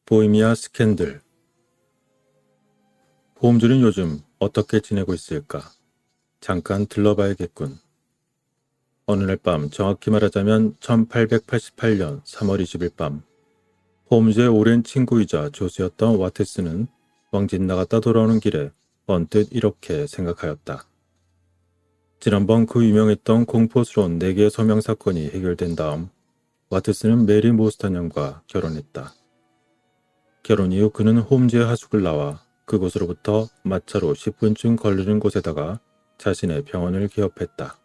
보헤미아 스캔들. 홈즈는 요즘 어떻게 지내고 있을까? 잠깐 들러봐야겠군. 어느 날 밤, 정확히 말하자면 1888년 3월 20일 밤, 홈즈의 오랜 친구이자 조수였던 와테스는 왕진 나갔다 돌아오는 길에 언뜻 이렇게 생각하였다. 지난번 그 유명했던 공포스러운 4개의 서명 사건이 해결된 다음 와테스는 메리 모스탄 양과 결혼했다. 결혼 이후 그는 홈즈의 하숙을 나와 그곳으로부터 마차로 10분쯤 걸리는 곳에다가 자신의 병원을 개업했다.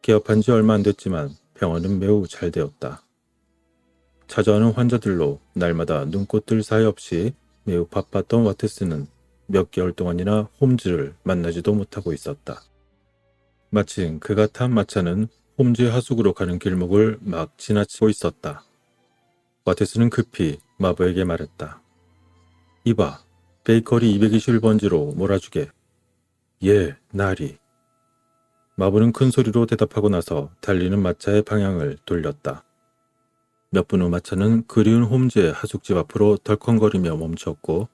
개업한 지 얼마 안 됐지만 병원은 매우 잘 되었다. 찾아오는 환자들로 날마다 눈꽃들 사이 없이 매우 바빴던 와테스는 몇 개월 동안이나 홈즈를 만나지도 못하고 있었다. 마침 그가 탄 마차는 홈즈의 하숙으로 가는 길목을 막 지나치고 있었다. 와테스는 급히 마부에게 말했다. 이봐, 베이커리 221번지로 몰아주게. 예, 나리. 마부는 큰 소리로 대답하고 나서 달리는 마차의 방향을 돌렸다. 몇 분 후 마차는 그리운 홈즈의 하숙집 앞으로 덜컹거리며 멈췄고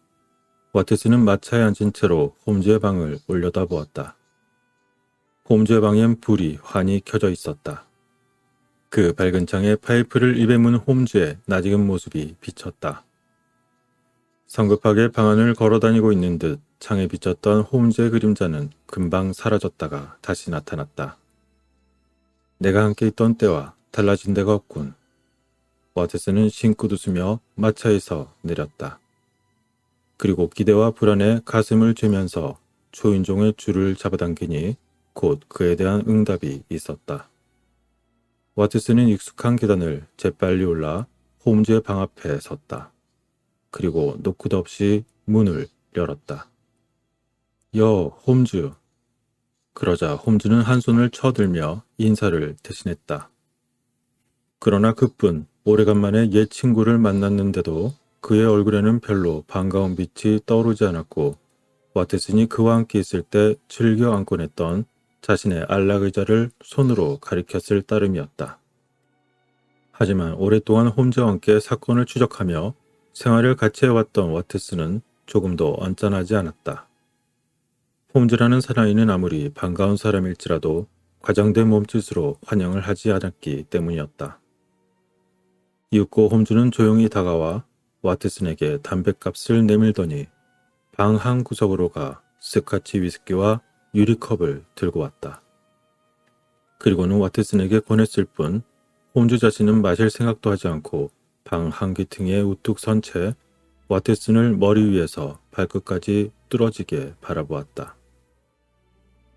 와테스는 마차에 앉은 채로 홈즈의 방을 올려다보았다. 홈즈의 방엔 불이 환히 켜져 있었다. 그 밝은 창에 파이프를 입에 문 홈즈의 낯익은 모습이 비쳤다. 성급하게 방 안을 걸어다니고 있는 듯 창에 비쳤던 홈즈의 그림자는 금방 사라졌다가 다시 나타났다. 내가 함께 있던 때와 달라진 데가 없군. 와테스는 싱긋 웃으며 마차에서 내렸다. 그리고 기대와 불안에 가슴을 쥐면서 초인종의 줄을 잡아당기니 곧 그에 대한 응답이 있었다. 와테스는 익숙한 계단을 재빨리 올라 홈즈의 방 앞에 섰다. 그리고 노크도 없이 문을 열었다. 홈즈. 그러자 홈즈는 한 손을 쳐들며 인사를 대신했다. 그러나 그뿐 오래간만에 옛 친구를 만났는데도 그의 얼굴에는 별로 반가운 빛이 떠오르지 않았고 와테슨이 그와 함께 있을 때 즐겨 안곤 했던 자신의 안락의자를 손으로 가리켰을 따름이었다. 하지만 오랫동안 홈즈와 함께 사건을 추적하며 생활을 같이 해왔던 와테스는 조금도 언짢아하지 않았다. 홈즈라는 사나이는 아무리 반가운 사람일지라도 과장된 몸짓으로 환영을 하지 않았기 때문이었다. 이윽고 홈즈는 조용히 다가와 와테슨에게 담뱃값을 내밀더니 방 한 구석으로 가 스카치 위스키와 유리컵을 들고 왔다. 그리고는 와테슨에게 권했을 뿐 홈즈 자신은 마실 생각도 하지 않고 방 한귀퉁이에 우뚝 선 채 와테슨을 머리 위에서 발끝까지 뚫어지게 바라보았다.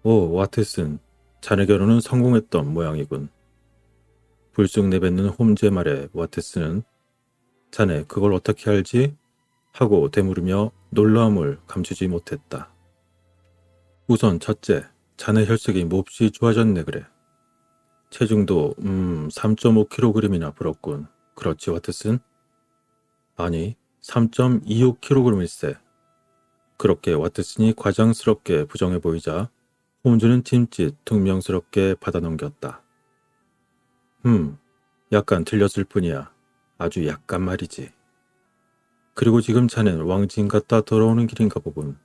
오, 와테슨, 자네 결혼은 성공했던 모양이군. 불쑥 내뱉는 홈즈의 말에 와테슨은 자네 그걸 어떻게 알지? 하고 되물으며 놀라움을 감추지 못했다. 우선 첫째, 자네 혈색이 몹시 좋아졌네 그래. 체중도 3.5kg이나 불었군. 그렇지 와테슨? 아니, 3.25kg일세. 그렇게 와테슨이 과장스럽게 부정해 보이자 홈즈는 짐짓 퉁명스럽게 받아넘겼다. 약간 틀렸을 뿐이야. 아주 약간 말이지. 그리고 지금 자넨 왕진 갔다 돌아오는 길인가 보군.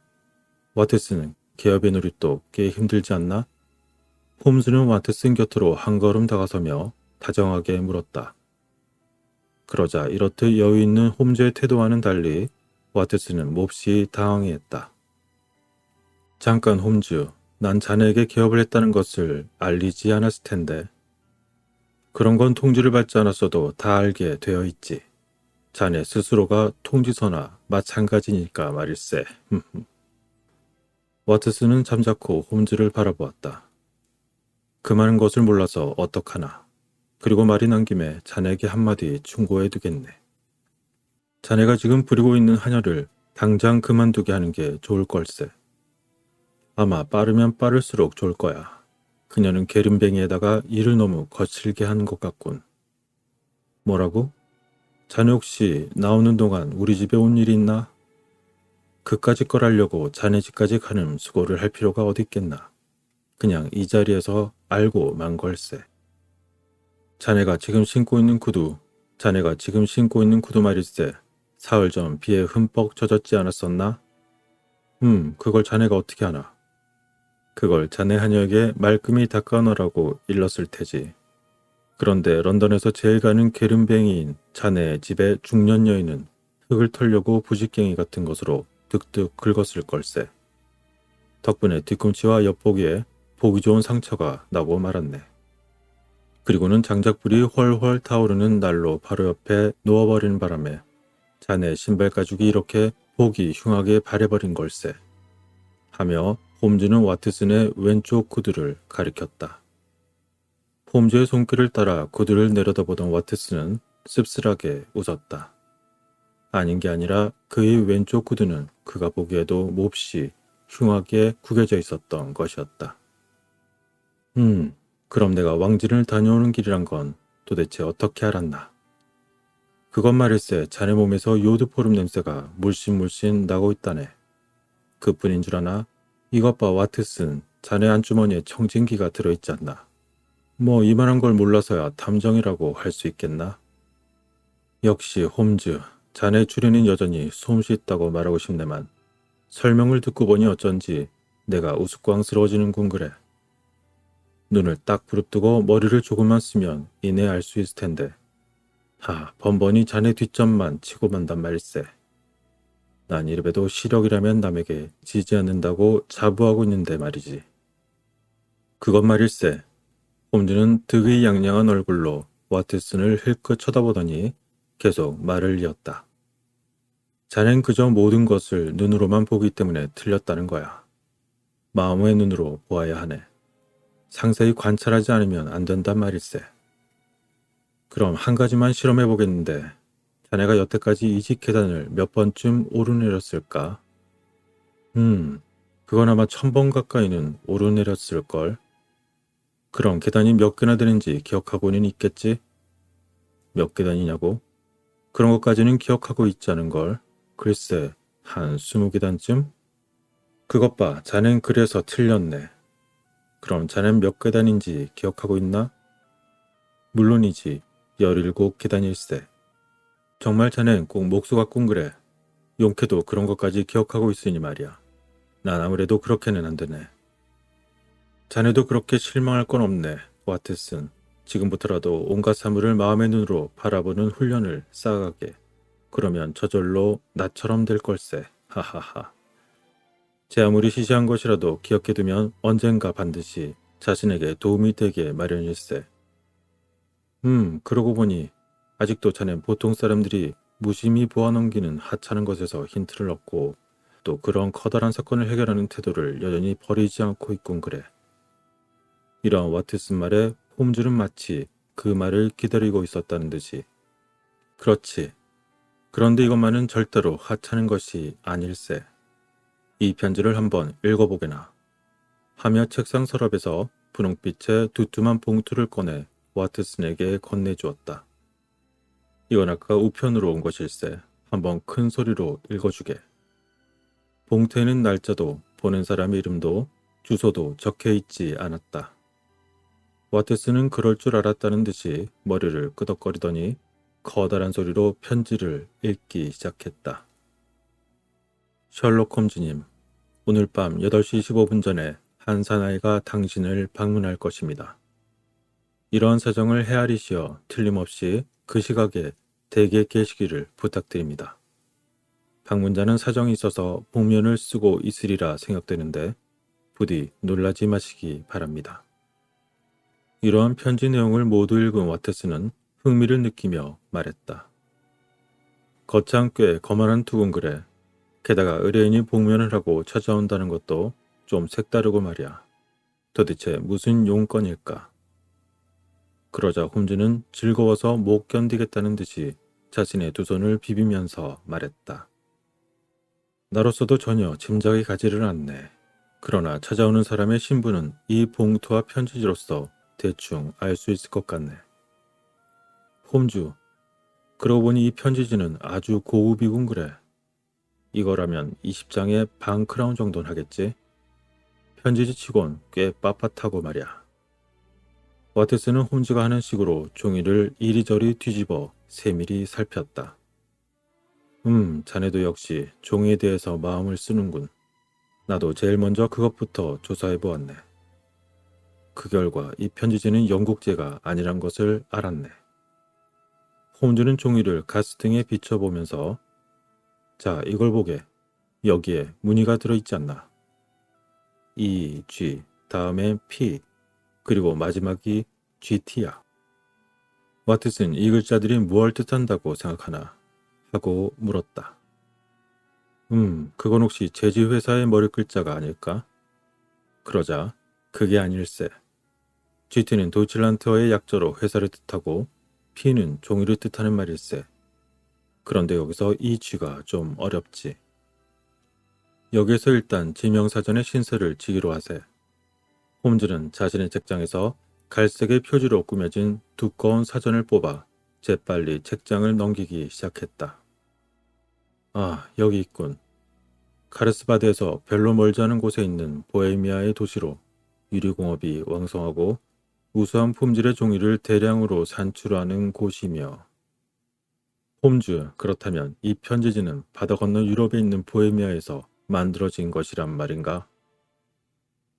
와테스는 개업의 노릇도 꽤 힘들지 않나? 홈즈는 와테슨 곁으로 한 걸음 다가서며 다정하게 물었다. 그러자 이렇듯 여유 있는 홈즈의 태도와는 달리 와테스는 몹시 당황해했다. 잠깐 홈즈, 난 자네에게 개업을 했다는 것을 알리지 않았을 텐데. 그런 건 통지를 받지 않았어도 다 알게 되어 있지. 자네 스스로가 통지서나 마찬가지니까 말일세. 와트스는 잠자코 홈즈를 바라보았다. 그 많은 것을 몰라서 어떡하나. 그리고 말이 난 김에 자네에게 한마디 충고해두겠네. 자네가 지금 부리고 있는 한여를 당장 그만두게 하는 게 좋을 걸세. 아마 빠르면 빠를수록 좋을 거야. 그녀는 게름뱅이에다가 일을 너무 거칠게 한 것 같군. 뭐라고? 자네 혹시 나오는 동안 우리 집에 온 일이 있나? 그까짓 걸 하려고 자네 집까지 가는 수고를 할 필요가 어디 있겠나. 그냥 이 자리에서 알고 만 걸세. 자네가 지금 신고 있는 구두 말일세. 사흘 전 비에 흠뻑 젖었지 않았었나? 그걸 자네가 어떻게 하나? 그걸 자네 하녀에게 말끔히 닦아놓으라고 일렀을 테지. 그런데 런던에서 제일 가는 게름뱅이인 자네의 집에 중년 여인은 흙을 털려고 부직갱이 같은 것으로 득득 긁었을 걸세. 덕분에 뒤꿈치와 엿보기에 보기 좋은 상처가 나고 말았네. 그리고는 장작불이 훨훨 타오르는 난로 바로 옆에 누워버리는 바람에 자네 신발 가죽이 이렇게 보기 흉하게 바래버린 걸세. 하며 홈즈는 와트슨의 왼쪽 구두를 가리켰다. 홈즈의 손길을 따라 구두를 내려다보던 와트슨은 씁쓸하게 웃었다. 아닌 게 아니라 그의 왼쪽 구두는 그가 보기에도 몹시 흉하게 구겨져 있었던 것이었다. 그럼 내가 왕진을 다녀오는 길이란 건 도대체 어떻게 알았나? 그것 말일세 자네 몸에서 요드포름 냄새가 물씬물씬 나고 있다네. 그뿐인 줄 아나? 이것 봐 와트슨, 자네 안주머니에 청진기가 들어있지 않나? 뭐 이만한 걸 몰라서야 탐정이라고 할 수 있겠나? 역시 홈즈, 자네 추리는 여전히 솜씨 있다고 말하고 싶네만 설명을 듣고 보니 어쩐지 내가 우스꽝스러워지는군 그래. 눈을 딱 부릅뜨고 머리를 조금만 쓰면 이내 알 수 있을 텐데. 번번이 자네 뒷점만 치고 만단 말일세. 난 이래봬도 시력이라면 남에게 지지 않는다고 자부하고 있는데 말이지. 그것 말일세. 홈즈는 득의 양양한 얼굴로 와트슨을 흘끗 쳐다보더니 계속 말을 이었다. 자넨 그저 모든 것을 눈으로만 보기 때문에 틀렸다는 거야. 마음의 눈으로 보아야 하네. 상세히 관찰하지 않으면 안 된단 말일세. 그럼 한 가지만 실험해 보겠는데 자네가 여태까지 이 집 계단을 몇 번쯤 오르내렸을까? 그건 아마 1000번 가까이는 오르내렸을걸. 그럼 계단이 몇 개나 되는지 기억하고는 있겠지? 몇 계단이냐고? 그런 것까지는 기억하고 있지 않은걸. 글쎄, 한 20계단쯤? 그것 봐, 자넨 그래서 틀렸네. 그럼 자넨 몇 계단인지 기억하고 있나? 물론이지, 17계단일세. 정말 자넨 꼭 목수 같군 그래. 용케도 그런 것까지 기억하고 있으니 말이야. 난 아무래도 그렇게는 안 되네. 자네도 그렇게 실망할 건 없네, 와트슨. 지금부터라도 온갖 사물을 마음의 눈으로 바라보는 훈련을 쌓아가게. 그러면 저절로 나처럼 될 걸세. 하하하. 제 아무리 시시한 것이라도 기억해두면 언젠가 반드시 자신에게 도움이 되게 마련일세. 그러고 보니 아직도 자넨 보통 사람들이 무심히 보아넘기는 하찮은 것에서 힌트를 얻고 또 그런 커다란 사건을 해결하는 태도를 여전히 버리지 않고 있군 그래. 이러한 와트슨 말에 홈즈는 마치 그 말을 기다리고 있었다는 듯이. 그렇지. 그런데 이것만은 절대로 하찮은 것이 아닐세. 이 편지를 한번 읽어보게나. 하며 책상 서랍에서 분홍빛의 두툼한 봉투를 꺼내 와트슨에게 건네주었다. 이건 아까 우편으로 온 것일세. 한번 큰 소리로 읽어주게. 봉투에는 날짜도 보낸 사람 이름도 주소도 적혀있지 않았다. 와트슨은 그럴 줄 알았다는 듯이 머리를 끄덕거리더니 커다란 소리로 편지를 읽기 시작했다. 셜록 홈즈님, 오늘 밤 8시 15분 전에 한 사나이가 당신을 방문할 것입니다. 이러한 사정을 헤아리시어 틀림없이 그 시각에 댁에 계시기를 부탁드립니다. 방문자는 사정이 있어서 복면을 쓰고 있으리라 생각되는데 부디 놀라지 마시기 바랍니다. 이러한 편지 내용을 모두 읽은 와트슨은 흥미를 느끼며 말했다. 거창 꽤 거만한 투군그래. 게다가 의뢰인이 복면을 하고 찾아온다는 것도 좀 색다르고 말이야. 도대체 무슨 용건일까? 그러자 홈즈는 즐거워서 못 견디겠다는 듯이 자신의 두 손을 비비면서 말했다. 나로서도 전혀 짐작이 가지를 않네. 그러나 찾아오는 사람의 신분은 이 봉투와 편지지로서 대충 알 수 있을 것 같네. 홈즈, 그러고 보니 이 편지지는 아주 고급이군 그래. 이거라면 20장에 반 크라운 정도는 하겠지? 편지지 치곤 꽤 빳빳하고 말이야. 와트슨은 홈즈가 하는 식으로 종이를 이리저리 뒤집어 세밀히 살폈다. 자네도 역시 종이에 대해서 마음을 쓰는군. 나도 제일 먼저 그것부터 조사해 보았네. 그 결과 이 편지지는 영국제가 아니란 것을 알았네. 홈즈는 종이를 가스등에 비춰보면서 자, 이걸 보게. 여기에 무늬가 들어있지 않나. E, G, 다음에 P, 그리고 마지막이 GT야. 와트슨, 이 글자들이 무엇을 뜻한다고 생각하나? 하고 물었다. 그건 혹시 제지회사의 머리 글자가 아닐까? 그러자 그게 아닐세. GT는 도이칠란트어의 약자로 회사를 뜻하고 P는 종이를 뜻하는 말일세. 그런데 여기서 이 G가 좀 어렵지. 여기에서 일단 지명사전의 신세를 지기로 하세. 홈즈는 자신의 책장에서 갈색의 표지로 꾸며진 두꺼운 사전을 뽑아 재빨리 책장을 넘기기 시작했다. 아, 여기 있군. 카르스바드에서 별로 멀지 않은 곳에 있는 보헤미아의 도시로 유리공업이 왕성하고 우수한 품질의 종이를 대량으로 산출하는 곳이며 홈즈, 그렇다면 이 편지지는 바다 건너 유럽에 있는 보헤미아에서 만들어진 것이란 말인가?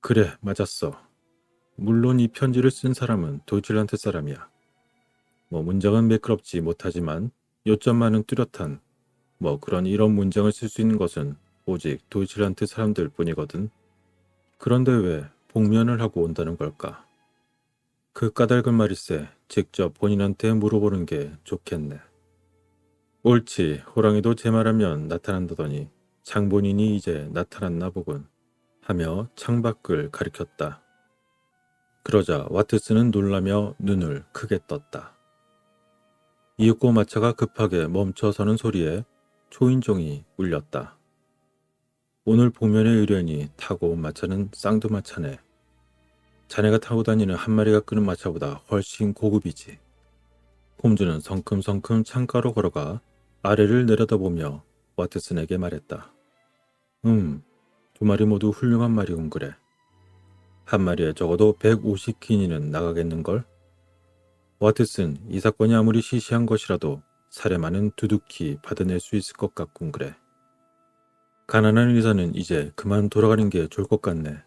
그래, 맞았어. 물론 이 편지를 쓴 사람은 도이칠란트 사람이야. 문장은 매끄럽지 못하지만 요점만은 뚜렷한 그런 이런 문장을 쓸 수 있는 것은 오직 도이칠란트 사람들 뿐이거든. 그런데 왜 복면을 하고 온다는 걸까? 그 까닭은 말일세 직접 본인한테 물어보는 게 좋겠네. 옳지, 호랑이도 제 말하면 나타난다더니 장본인이 이제 나타났나 보군 하며 창밖을 가리켰다. 그러자 와트스는 놀라며 눈을 크게 떴다. 이윽고 마차가 급하게 멈춰서는 소리에 초인종이 울렸다. 오늘 복면의 의뢰인이 타고 온 마차는 쌍두마차네. 자네가 타고 다니는 한 마리가 끄는 마차보다 훨씬 고급이지. 홈즈는 성큼성큼 창가로 걸어가 아래를 내려다보며 와트슨에게 말했다. 두 마리 모두 훌륭한 말이군 그래. 한 마리에 적어도 150기니는 나가겠는걸? 와트슨, 이 사건이 아무리 시시한 것이라도 사례만은 두둑히 받아낼 수 있을 것 같군 그래. 가난한 의사는 이제 그만 돌아가는 게 좋을 것 같네.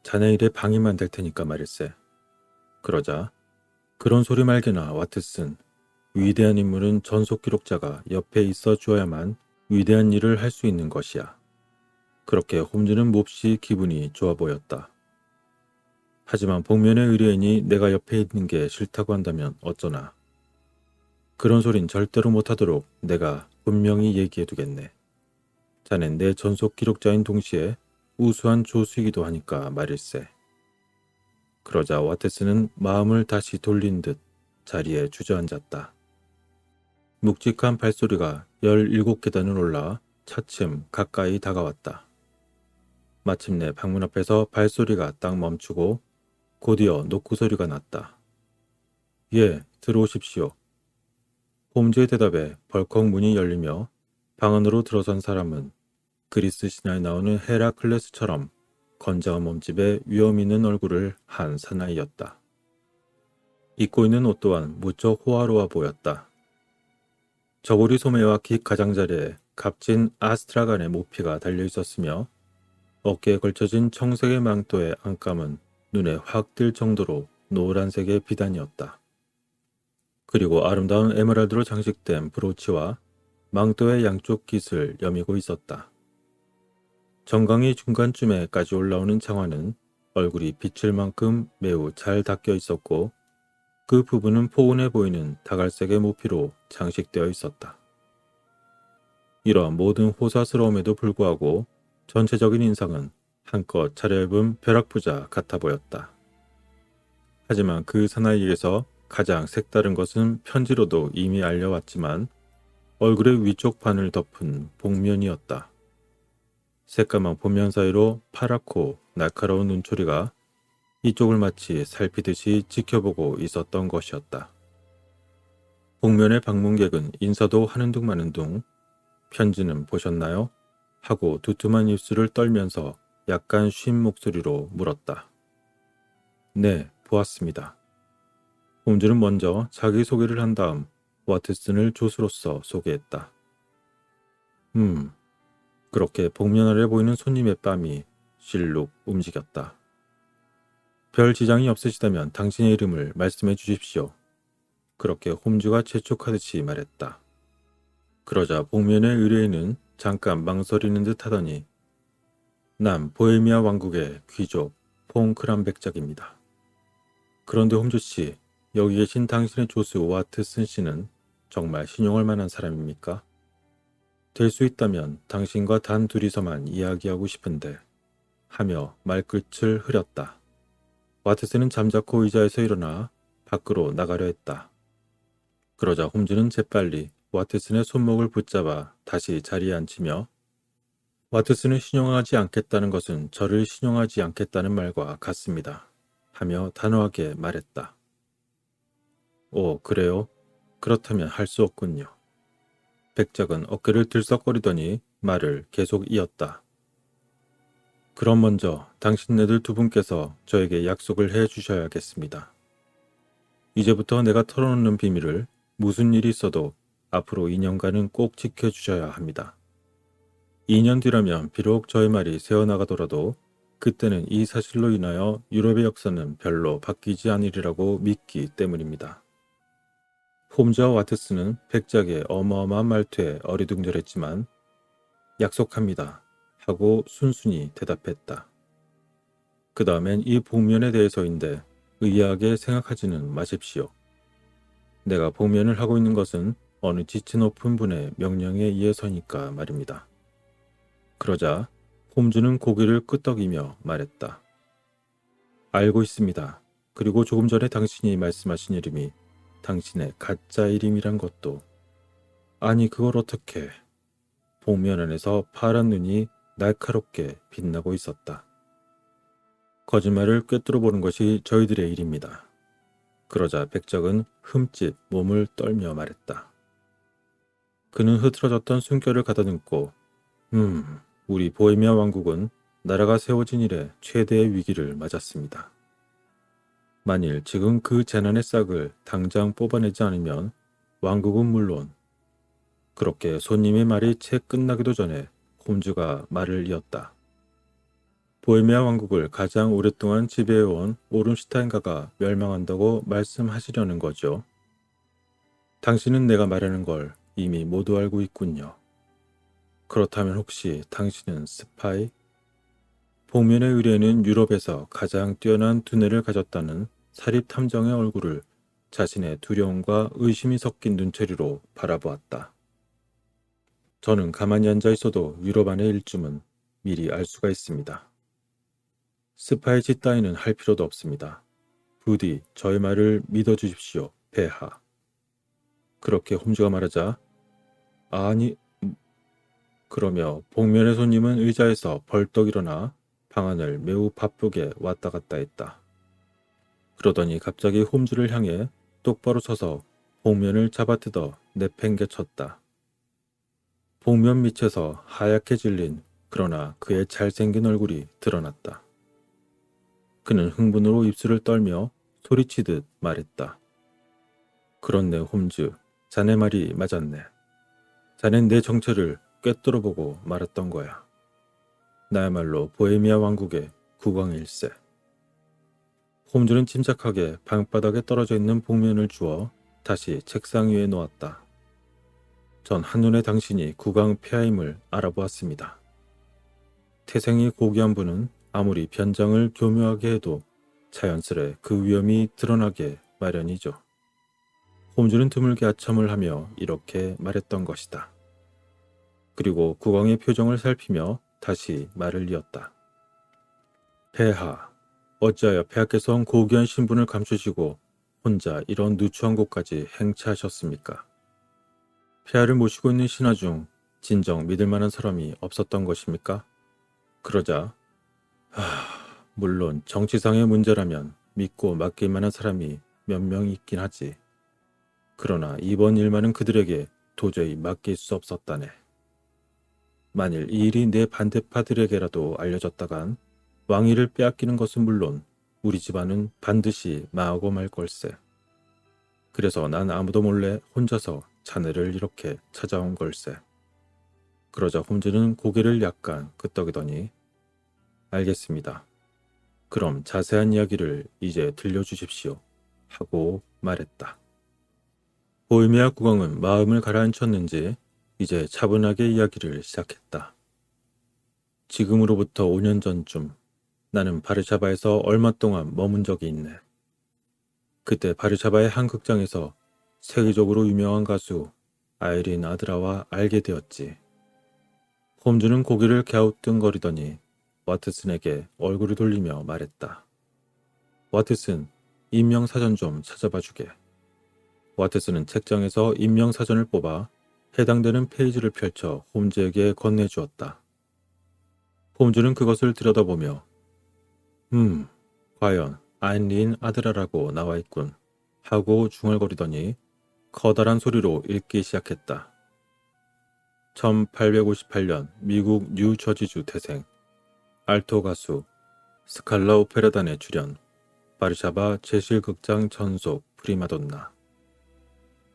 자네 일에 방해만 될 테니까 말일세. 그러자 그런 소리 말게나 와트슨. 위대한 인물은 전속 기록자가 옆에 있어 주어야만 위대한 일을 할 수 있는 것이야. 그렇게 홈즈는 몹시 기분이 좋아 보였다. 하지만 복면의 의뢰인이 내가 옆에 있는 게 싫다고 한다면 어쩌나. 그런 소린 절대로 못하도록 내가 분명히 얘기해두겠네. 자넨 내 전속 기록자인 동시에 우수한 조수이기도 하니까 말일세. 그러자 와테스는 마음을 다시 돌린 듯 자리에 주저앉았다. 묵직한 발소리가 17계단을 올라 차츰 가까이 다가왔다. 마침내 방문 앞에서 발소리가 딱 멈추고 곧이어 노크 소리가 났다. 예, 들어오십시오. 홈즈의 대답에 벌컥 문이 열리며 방 안으로 들어선 사람은 그리스 신화에 나오는 헤라클레스처럼 건장한 몸집에 위험 있는 얼굴을 한 사나이였다. 입고 있는 옷 또한 무척 호화로워 보였다. 저고리 소매와 깃 가장자리에 값진 아스트라간의 모피가 달려 있었으며 어깨에 걸쳐진 청색의 망토의 안감은 눈에 확 띌 정도로 노란색의 비단이었다. 그리고 아름다운 에메랄드로 장식된 브로치와 망토의 양쪽 깃을 여미고 있었다. 정강이 중간쯤에까지 올라오는 장화는 얼굴이 비칠 만큼 매우 잘 닦여 있었고 그 부분은 포근해 보이는 다갈색의 모피로 장식되어 있었다. 이러한 모든 호사스러움에도 불구하고 전체적인 인상은 한껏 차려입은 벼락부자 같아 보였다. 하지만 그 사나이에게서 가장 색다른 것은 편지로도 이미 알려왔지만 얼굴의 위쪽 반을 덮은 복면이었다. 새까만 복면 사이로 파랗고 날카로운 눈초리가 이쪽을 마치 살피듯이 지켜보고 있었던 것이었다. 복면의 방문객은 인사도 하는 둥 마는 둥 편지는 보셨나요? 하고 두툼한 입술을 떨면서 약간 쉰 목소리로 물었다. 네, 보았습니다. 홈즈는 먼저 자기소개를 한 다음 와트슨을 조수로서 소개했다. 그렇게 복면 아래 보이는 손님의 뺨이 실룩 움직였다. 별 지장이 없으시다면 당신의 이름을 말씀해 주십시오. 그렇게 홈즈가 재촉하듯이 말했다. 그러자 복면의 의뢰인은 잠깐 망설이는 듯 하더니 난 보헤미아 왕국의 귀족 폰 크람백작입니다. 그런데 홈즈 씨, 여기 계신 당신의 조수 와트슨 씨는 정말 신용할 만한 사람입니까? 될 수 있다면 당신과 단 둘이서만 이야기하고 싶은데 하며 말끝을 흐렸다. 와트슨은 잠자코 의자에서 일어나 밖으로 나가려 했다. 그러자 홈즈는 재빨리 와트슨의 손목을 붙잡아 다시 자리에 앉히며 와트슨을 신용하지 않겠다는 것은 저를 신용하지 않겠다는 말과 같습니다. 하며 단호하게 말했다. 오, 그래요? 그렇다면 할 수 없군요. 백작은 어깨를 들썩거리더니 말을 계속 이었다. 그럼 먼저 당신네들 두 분께서 저에게 약속을 해 주셔야겠습니다. 이제부터 내가 털어놓는 비밀을 무슨 일이 있어도 앞으로 2년간은 꼭 지켜주셔야 합니다. 2년 뒤라면 비록 저의 말이 새어나가더라도 그때는 이 사실로 인하여 유럽의 역사는 별로 바뀌지 않으리라고 믿기 때문입니다. 홈즈와 와트스는 백작의 어마어마한 말투에 어리둥절했지만 약속합니다 하고 순순히 대답했다. 그 다음엔 이 복면에 대해서인데 의아하게 생각하지는 마십시오. 내가 복면을 하고 있는 것은 어느 지체 높은 분의 명령에 의해서니까 말입니다. 그러자 홈즈는 고개를 끄덕이며 말했다. 알고 있습니다. 그리고 조금 전에 당신이 말씀하신 이름이 당신의 가짜 이름이란 것도. 아니 그걸 어떻게. 복면 안에서 파란 눈이 날카롭게 빛나고 있었다. 거짓말을 꿰뚫어 보는 것이 저희들의 일입니다. 그러자 백작은 흠집 몸을 떨며 말했다. 그는 흐트러졌던 숨결을 가다듬고 우리 보헤미아 왕국은 나라가 세워진 이래 최대의 위기를 맞았습니다. 만일 지금 그 재난의 싹을 당장 뽑아내지 않으면 왕국은 물론. 그렇게 손님의 말이 채 끝나기도 전에 홈즈가 말을 이었다. 보헤미아 왕국을 가장 오랫동안 지배해온 오른슈타인가가 멸망한다고 말씀하시려는 거죠. 당신은 내가 말하는 걸 이미 모두 알고 있군요. 그렇다면 혹시 당신은 스파이? 복면의 의뢰는 유럽에서 가장 뛰어난 두뇌를 가졌다는 사립탐정의 얼굴을 자신의 두려움과 의심이 섞인 눈초리로 바라보았다. 저는 가만히 앉아 있어도 유럽 안의 일쯤은 미리 알 수가 있습니다. 스파이 짓 따위는 할 필요도 없습니다. 부디 저의 말을 믿어주십시오, 폐하. 그렇게 홈즈가 말하자 아니 그러며 복면의 손님은 의자에서 벌떡 일어나 방안을 매우 바쁘게 왔다 갔다 했다. 그러더니 갑자기 홈즈를 향해 똑바로 서서 복면을 잡아뜯어 내팽개쳤다. 복면 밑에서 하얗게 질린 그러나 그의 잘생긴 얼굴이 드러났다. 그는 흥분으로 입술을 떨며 소리치듯 말했다. 그렇네 홈즈, 자네 말이 맞았네. 자넨 내 정체를 꿰뚫어보고 말았던 거야. 나야말로 보헤미아 왕국의 국왕일세. 홈즈는 침착하게 방바닥에 떨어져 있는 복면을 주워 다시 책상 위에 놓았다. 전 한눈에 당신이 국왕 폐하임을 알아보았습니다. 태생이 고귀한 분은 아무리 변장을 교묘하게 해도 자연스레 그 위험이 드러나게 마련이죠. 홈즈는 드물게 아첨을 하며 이렇게 말했던 것이다. 그리고 국왕의 표정을 살피며 다시 말을 이었다. 폐하, 어찌하여 폐하께서 고귀한 신분을 감추시고 혼자 이런 누추한 곳까지 행차하셨습니까? 폐하를 모시고 있는 신하 중 진정 믿을 만한 사람이 없었던 것입니까? 그러자 물론 정치상의 문제라면 믿고 맡길 만한 사람이 몇 명 있긴 하지. 그러나 이번 일만은 그들에게 도저히 맡길 수 없었다네. 만일 이 일이 내 반대파들에게라도 알려졌다간 왕위를 빼앗기는 것은 물론 우리 집안은 반드시 망하고 말 걸세. 그래서 난 아무도 몰래 혼자서 자네를 이렇게 찾아온 걸세. 그러자 홈즈는 고개를 약간 끄덕이더니 알겠습니다. 그럼 자세한 이야기를 이제 들려주십시오. 하고 말했다. 보헤미아 국왕은 마음을 가라앉혔는지 이제 차분하게 이야기를 시작했다. 지금으로부터 5년 전쯤 나는 바르샤바에서 얼마 동안 머문 적이 있네. 그때 바르샤바의 한 극장에서 세계적으로 유명한 가수 아이린 아드라와 알게 되었지. 홈즈는 고개를 갸우뚱거리더니 와트슨에게 얼굴을 돌리며 말했다. 와트슨, 인명사전 좀 찾아봐 주게. 와트슨은 책장에서 인명사전을 뽑아 해당되는 페이지를 펼쳐 홈즈에게 건네주었다. 홈즈는 그것을 들여다보며 과연 아이린 아드라라고 나와 있군 하고 중얼거리더니 커다란 소리로 읽기 시작했다. 1858년 미국 뉴저지주 태생, 알토 가수, 스칼라 오페라단에 출연, 바르샤바 제실극장 전속 프리마돈나.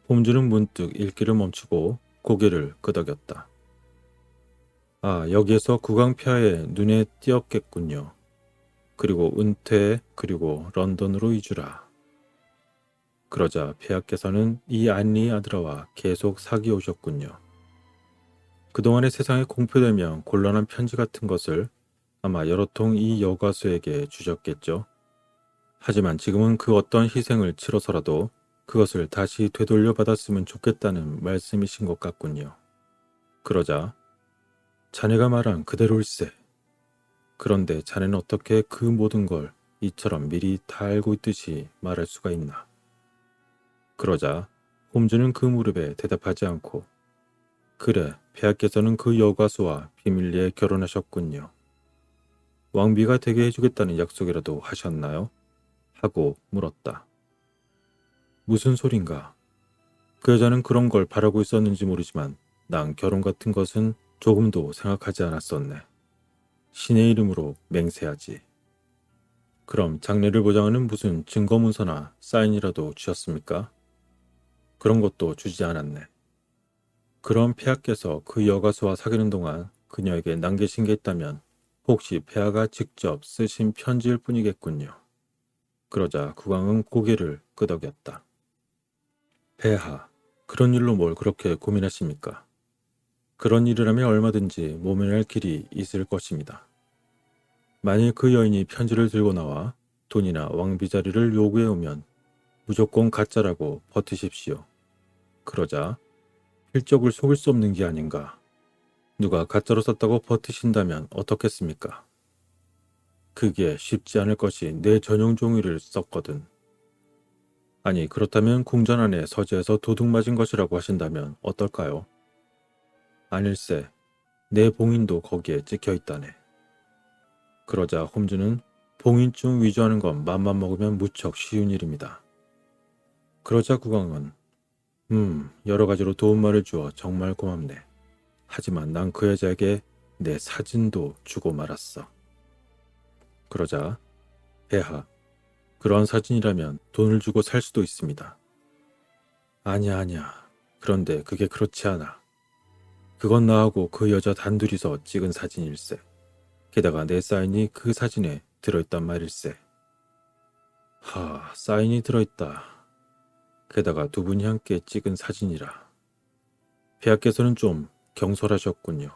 홈즈는 문득 읽기를 멈추고 고개를 끄덕였다. 아, 여기에서 국왕폐하에 눈에 띄었겠군요. 그리고 은퇴, 그리고 런던으로 이주라. 그러자 폐하께서는 이 안리 아드라와 계속 사귀어오셨군요. 그동안의 세상에 공표되면 곤란한 편지 같은 것을 아마 여러 통 이 여가수에게 주셨겠죠. 하지만 지금은 그 어떤 희생을 치러서라도 그것을 다시 되돌려 받았으면 좋겠다는 말씀이신 것 같군요. 그러자 자네가 말한 그대로일세. 그런데 자네는 어떻게 그 모든 걸 이처럼 미리 다 알고 있듯이 말할 수가 있나. 그러자 홈즈는 그 무릎에 대답하지 않고 그래, 폐하께서는 그 여가수와 비밀리에 결혼하셨군요. 왕비가 되게 해주겠다는 약속이라도 하셨나요? 하고 물었다. 무슨 소린가? 그 여자는 그런 걸 바라고 있었는지 모르지만 난 결혼 같은 것은 조금도 생각하지 않았었네. 신의 이름으로 맹세하지. 그럼 장례를 보장하는 무슨 증거문서나 사인이라도 주셨습니까? 그런 것도 주지 않았네. 그럼 폐하께서 그 여가수와 사귀는 동안 그녀에게 남기신 게 있다면 혹시 폐하가 직접 쓰신 편지일 뿐이겠군요. 그러자 국왕은 고개를 끄덕였다. 폐하, 그런 일로 뭘 그렇게 고민하십니까? 그런 일이라면 얼마든지 모면할 길이 있을 것입니다. 만일 그 여인이 편지를 들고 나와 돈이나 왕비 자리를 요구해 오면 무조건 가짜라고 버티십시오. 그러자 필적을 속일 수 없는 게 아닌가. 누가 가짜로 썼다고 버티신다면 어떻겠습니까? 그게 쉽지 않을 것이 내 전용 종이를 썼거든. 아니 그렇다면 궁전 안에 서재에서 도둑 맞은 것이라고 하신다면 어떨까요? 아닐세, 내 봉인도 거기에 찍혀 있다네. 그러자 홈즈는 봉인증 위조하는 건 맘만 먹으면 무척 쉬운 일입니다. 그러자 국왕은 여러 가지로 도움말을 주어 정말 고맙네. 하지만 난 그 여자에게 내 사진도 주고 말았어. 그러자 폐하, 그러한 사진이라면 돈을 주고 살 수도 있습니다. 아니야. 그런데 그게 그렇지 않아. 그건 나하고 그 여자 단둘이서 찍은 사진일세. 게다가 내 사인이 그 사진에 들어있단 말일세. 사인이 들어있다. 게다가 두 분이 함께 찍은 사진이라. 폐하께서는 좀 경솔하셨군요.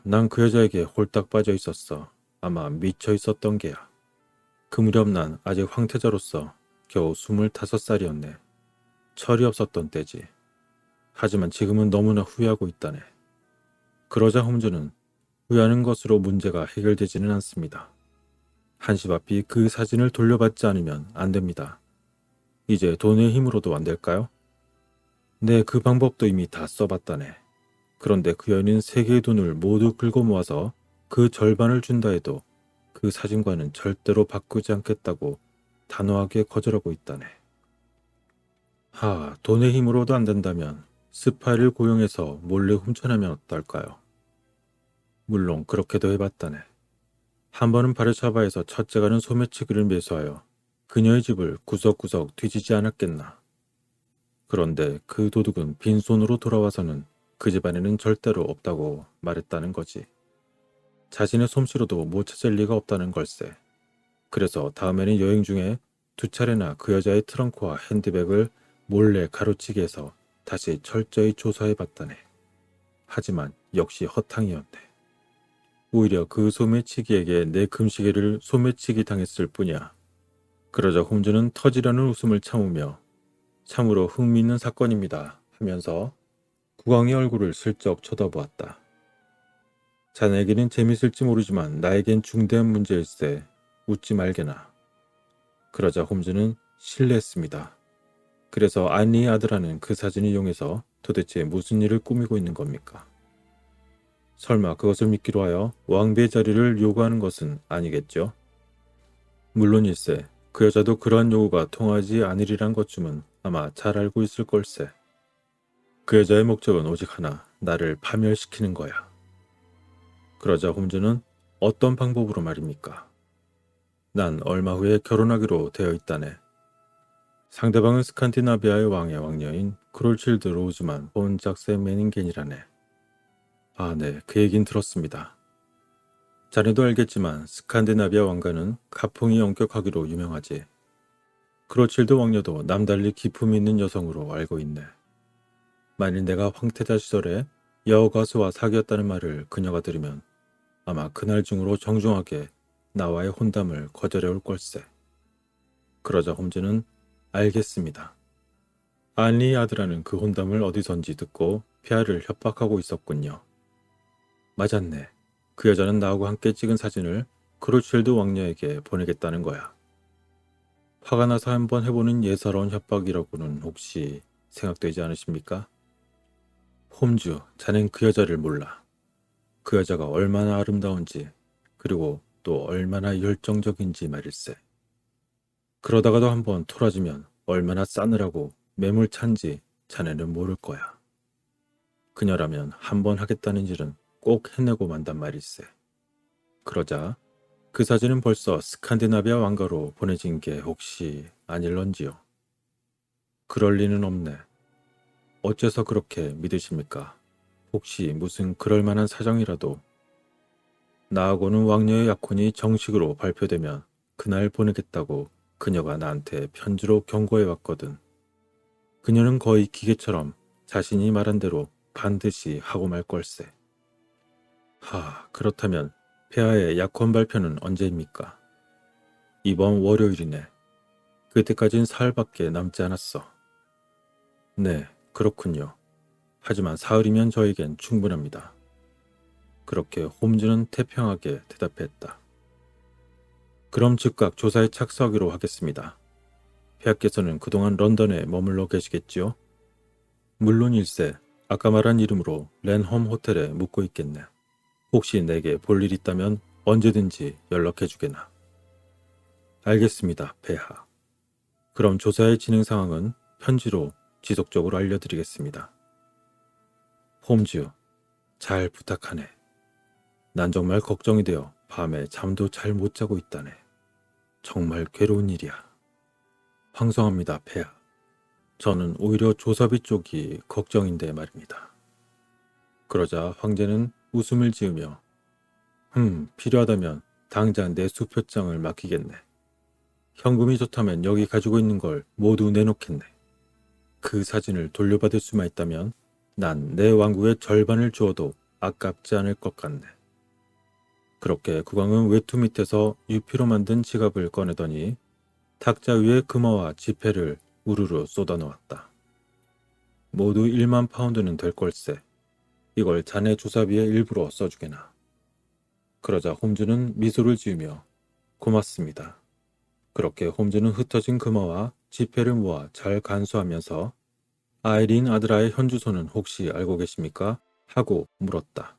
난 그 여자에게 홀딱 빠져 있었어. 아마 미쳐 있었던 게야. 그 무렵 난 아직 황태자로서 겨우 25살이었네. 철이 없었던 때지. 하지만 지금은 너무나 후회하고 있다네. 그러자 홈즈는 후회하는 것으로 문제가 해결되지는 않습니다. 한시 앞이 그 사진을 돌려받지 않으면 안 됩니다. 이제 돈의 힘으로도 안 될까요? 네, 그 방법도 이미 다 써봤다네. 그런데 그 여인은 3개의 돈을 모두 긁어 모아서 그 절반을 준다 해도 그 사진과는 절대로 바꾸지 않겠다고 단호하게 거절하고 있다네. 돈의 힘으로도 안 된다면 스파이를 고용해서 몰래 훔쳐내면 어떨까요? 물론 그렇게도 해봤다네. 한 번은 바르샤바에서 첫째가는 소매치기를 매수하여 그녀의 집을 구석구석 뒤지지 않았겠나. 그런데 그 도둑은 빈손으로 돌아와서는 그 집안에는 절대로 없다고 말했다는 거지. 자신의 솜씨로도 못 찾을 리가 없다는 걸세. 그래서 다음에는 여행 중에 2차례나 그 여자의 트렁크와 핸드백을 몰래 가로치기 해서 다시 철저히 조사해봤다네. 하지만 역시 허탕이었네. 오히려 그 소매치기에게 내 금시계를 소매치기 당했을 뿐이야. 그러자 홈즈는 터지려는 웃음을 참으며 참으로 흥미있는 사건입니다 하면서 국왕의 얼굴을 슬쩍 쳐다보았다. 자네에게는 재밌을지 모르지만 나에겐 중대한 문제일세. 웃지 말게나. 그러자 홈즈는 실례했습니다. 그래서 안리의 아들하는 그 사진을 이용해서 도대체 무슨 일을 꾸미고 있는 겁니까? 설마 그것을 믿기로 하여 왕비의 자리를 요구하는 것은 아니겠죠? 물론일세. 그 여자도 그러한 요구가 통하지 않으리란 것쯤은 아마 잘 알고 있을 걸세. 그 여자의 목적은 오직 하나, 나를 파멸시키는 거야. 그러자 홈즈는 어떤 방법으로 말입니까? 난 얼마 후에 결혼하기로 되어 있다네. 상대방은 스칸디나비아의 왕의 왕녀인 크롤칠드 로즈만 본 작세 매닝겐이라네. 아, 네, 그 얘긴 들었습니다. 자네도 알겠지만 스칸디나비아 왕가는 가풍이 엄격하기로 유명하지. 크롤칠드 왕녀도 남달리 기품이 있는 여성으로 알고 있네. 만일 내가 황태자 시절에 여가수와 사귀었다는 말을 그녀가 들으면 아마 그날 중으로 정중하게 나와의 혼담을 거절해 올 걸세. 그러자 홈즈는 알겠습니다. 안리의 아들하는 그 혼담을 어디선지 듣고 폐하를 협박하고 있었군요. 맞았네. 그 여자는 나하고 함께 찍은 사진을 크루칠드 왕녀에게 보내겠다는 거야. 화가 나서 한번 해보는 예사로운 협박이라고는 혹시 생각되지 않으십니까? 홈즈, 자넨 그 여자를 몰라. 그 여자가 얼마나 아름다운지 그리고 또 얼마나 열정적인지 말일세. 그러다가도 한번 토라지면 얼마나 싸늘하고 매몰찬지 자네는 모를 거야. 그녀라면 한번 하겠다는 일은 꼭 해내고 만단 말일세. 그러자 그 사진은 벌써 스칸디나비아 왕가로 보내진 게 혹시 아닐런지요. 그럴 리는 없네. 어째서 그렇게 믿으십니까? 혹시 무슨 그럴 만한 사정이라도. 나하고는 왕녀의 약혼이 정식으로 발표되면 그날 보내겠다고 그녀가 나한테 편지로 경고해 왔거든. 그녀는 거의 기계처럼 자신이 말한 대로 반드시 하고 말 걸세. 그렇다면 폐하의 약혼 발표는 언제입니까? 이번 월요일이네. 그때까진 사흘밖에 남지 않았어. 네, 그렇군요. 하지만 사흘이면 저에겐 충분합니다. 그렇게 홈즈는 태평하게 대답했다. 그럼 즉각 조사에 착수하기로 하겠습니다. 폐하께서는 그동안 런던에 머물러 계시겠지요? 물론일세. 아까 말한 이름으로 랜홈 호텔에 묵고 있겠네. 혹시 내게 볼 일 있다면 언제든지 연락해주게나. 알겠습니다, 폐하. 그럼 조사의 진행 상황은 편지로 지속적으로 알려드리겠습니다. 홈즈, 잘 부탁하네. 난 정말 걱정이 되어 밤에 잠도 잘 못 자고 있다네. 정말 괴로운 일이야. 황송합니다, 폐하. 저는 오히려 조사비 쪽이 걱정인데 말입니다. 그러자 황제는 웃음을 지으며 필요하다면 당장 내 수표장을 맡기겠네. 현금이 좋다면 여기 가지고 있는 걸 모두 내놓겠네. 그 사진을 돌려받을 수만 있다면 난 내 왕국의 절반을 주어도 아깝지 않을 것 같네. 그렇게 국왕은 외투 밑에서 유피로 만든 지갑을 꺼내더니 탁자 위에 금화와 지폐를 우르르 쏟아놓았다. 모두 1만 파운드는 될 걸세. 이걸 자네 조사비에 일부러 써주게나. 그러자 홈즈는 미소를 지으며 고맙습니다. 그렇게 홈즈는 흩어진 금화와 지폐를 모아 잘 간수하면서 아이린 아드라의 현주소는 혹시 알고 계십니까? 하고 물었다.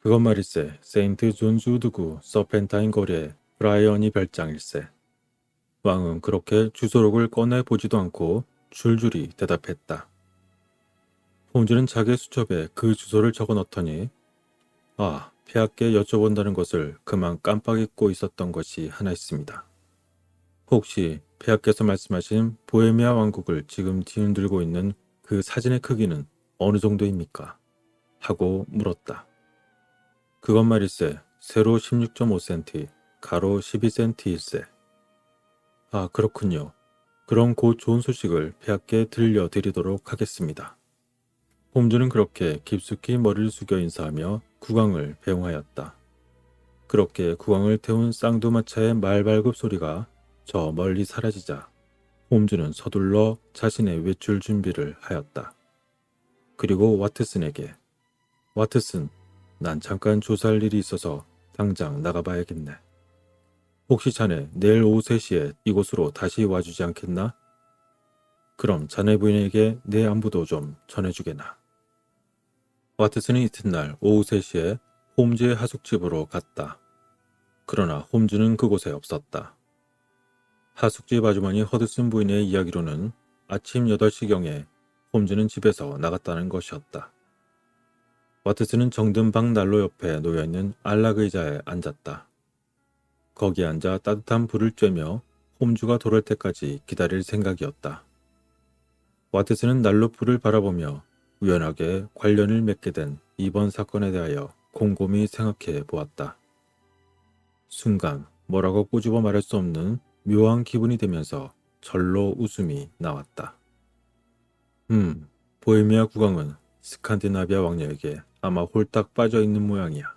그것 말일세. 세인트 존스 우드구 서펜타인 거리의 브라이언이 별장일세. 왕은 그렇게 주소록을 꺼내보지도 않고 줄줄이 대답했다. 홈즈는 자기 수첩에 그 주소를 적어 넣더니 폐하께 여쭤본다는 것을 그만 깜빡 잊고 있었던 것이 하나 있습니다. 혹시 폐하께서 말씀하신 보헤미아 왕국을 지금 뒤흔들고 있는 그 사진의 크기는 어느 정도입니까? 하고 물었다. 그건 말일세, 세로 16.5cm, 가로 12cm일세. 아, 그렇군요. 그럼 곧 좋은 소식을 폐하께 들려드리도록 하겠습니다. 홈즈는 그렇게 깊숙이 머리를 숙여 인사하며 국왕을 배웅하였다. 그렇게 국왕을 태운 쌍두마차의 말발굽 소리가 저 멀리 사라지자 홈즈는 서둘러 자신의 외출 준비를 하였다. 그리고 와트슨에게 와트슨, 난 잠깐 조사할 일이 있어서 당장 나가봐야겠네. 혹시 자네 내일 오후 3시에 이곳으로 다시 와주지 않겠나? 그럼 자네 부인에게 내 안부도 좀 전해주게나. 와트슨은 이튿날 오후 3시에 홈즈의 하숙집으로 갔다. 그러나 홈즈는 그곳에 없었다. 하숙집 아주머니 허드슨 부인의 이야기로는 아침 8시경에 홈즈는 집에서 나갔다는 것이었다. 와트슨은 정든 방 난로 옆에 놓여있는 안락 의자에 앉았다. 거기에 앉아 따뜻한 불을 쬐며 홈즈가 돌아올 때까지 기다릴 생각이었다. 와트슨은 난로 불을 바라보며 우연하게 관련을 맺게 된 이번 사건에 대하여 곰곰이 생각해 보았다. 순간 뭐라고 꼬집어 말할 수 없는 묘한 기분이 되면서 절로 웃음이 나왔다. 보헤미아 국왕은 스칸디나비아 왕녀에게 아마 홀딱 빠져 있는 모양이야.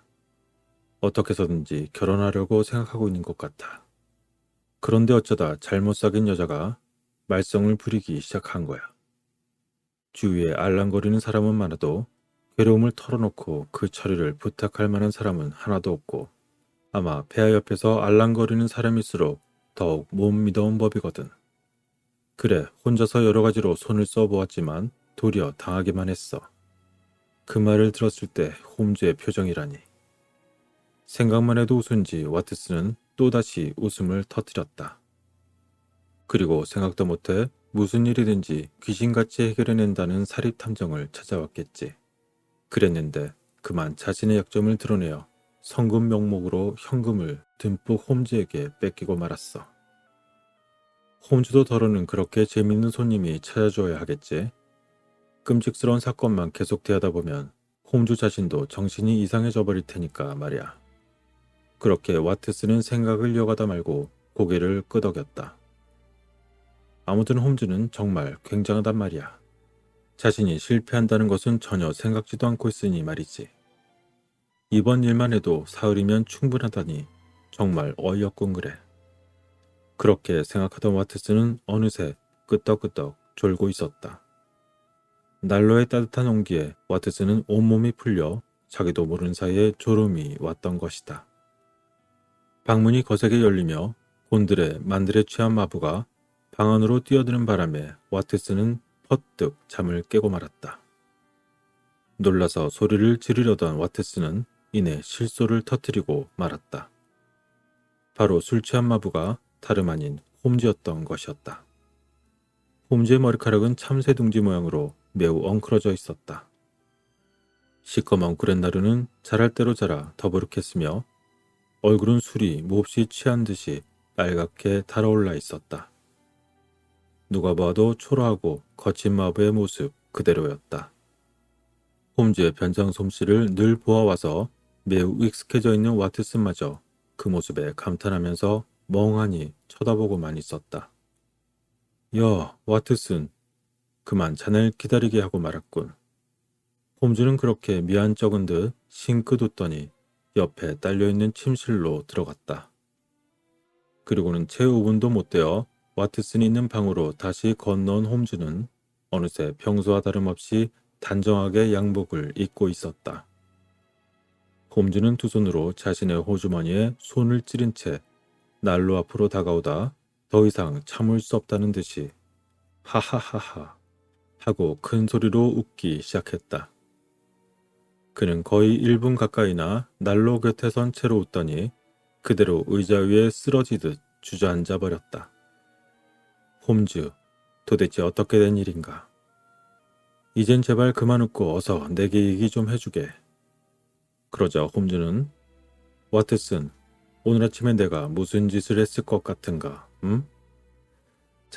어떻게 해서든지 결혼하려고 생각하고 있는 것 같아. 그런데 어쩌다 잘못 사귄 여자가 말썽을 부리기 시작한 거야. 주위에 알랑거리는 사람은 많아도 괴로움을 털어놓고 그 처리를 부탁할 만한 사람은 하나도 없고 아마 폐하 옆에서 알랑거리는 사람일수록 더욱 못 믿어온 법이거든. 그래, 혼자서 여러 가지로 손을 써보았지만 도리어 당하기만 했어. 그 말을 들었을 때 홈즈의 표정이라니. 생각만 해도 웃은지 와트슨은 또다시 웃음을 터뜨렸다. 그리고 생각도 못해 무슨 일이든지 귀신같이 해결해낸다는 사립탐정을 찾아왔겠지. 그랬는데 그만 자신의 약점을 드러내어 성금 명목으로 현금을 듬뿍 홈즈에게 뺏기고 말았어. 홈즈도 더러는 그렇게 재밌는 손님이 찾아줘야 하겠지. 끔찍스러운 사건만 계속되다 보면 홈즈 자신도 정신이 이상해져 버릴 테니까 말이야. 그렇게 와트슨은 생각을 이어가다 말고 고개를 끄덕였다. 아무튼 홈즈는 정말 굉장하단 말이야. 자신이 실패한다는 것은 전혀 생각지도 않고 있으니 말이지. 이번 일만 해도 사흘이면 충분하다니 정말 어이없군 그래. 그렇게 생각하던 와트슨은 어느새 끄떡끄떡 졸고 있었다. 난로의 따뜻한 온기에 와트슨은 온몸이 풀려 자기도 모르는 사이에 졸음이 왔던 것이다. 방문이 거세게 열리며 곤드레 만들에 취한 마부가 방 안으로 뛰어드는 바람에 와트슨은 퍼뜩 잠을 깨고 말았다. 놀라서 소리를 지르려던 와트슨은 이내 실소를 터뜨리고 말았다. 바로 술 취한 마부가 다름 아닌 홈즈였던 것이었다. 홈즈의 머리카락은 참새둥지 모양으로 매우 엉클어져 있었다. 시꺼먼 구렛나루는 자랄 대로 자라 더부룩했으며 얼굴은 술이 몹시 취한 듯이 빨갛게 달아올라 있었다. 누가 봐도 초라하고 거친 마부의 모습 그대로였다. 홈즈의 변장 솜씨를 늘 보아와서 매우 익숙해져 있는 와트슨마저 그 모습에 감탄하면서 멍하니 쳐다보고만 있었다. 야, 와트슨, 그만 자네를 기다리게 하고 말았군. 홈즈는 그렇게 미안쩍은 듯 싱긋 웃더니 옆에 딸려있는 침실로 들어갔다. 그리고는 채 5분도 못 되어 와트슨이 있는 방으로 다시 건너온 홈즈는 어느새 평소와 다름없이 단정하게 양복을 입고 있었다. 홈즈는 두 손으로 자신의 호주머니에 손을 찌른 채 난로 앞으로 다가오다 더 이상 참을 수 없다는 듯이 하하하하 하고 큰 소리로 웃기 시작했다. 그는 거의 1분 가까이나 난로 곁에 선 채로 웃더니 그대로 의자 위에 쓰러지듯 주저앉아 버렸다. 홈즈, 도대체 어떻게 된 일인가? 이젠 제발 그만 웃고 어서 내게 얘기 좀 해주게. 그러자 홈즈는 와트슨, 오늘 아침에 내가 무슨 짓을 했을 것 같은가? 응?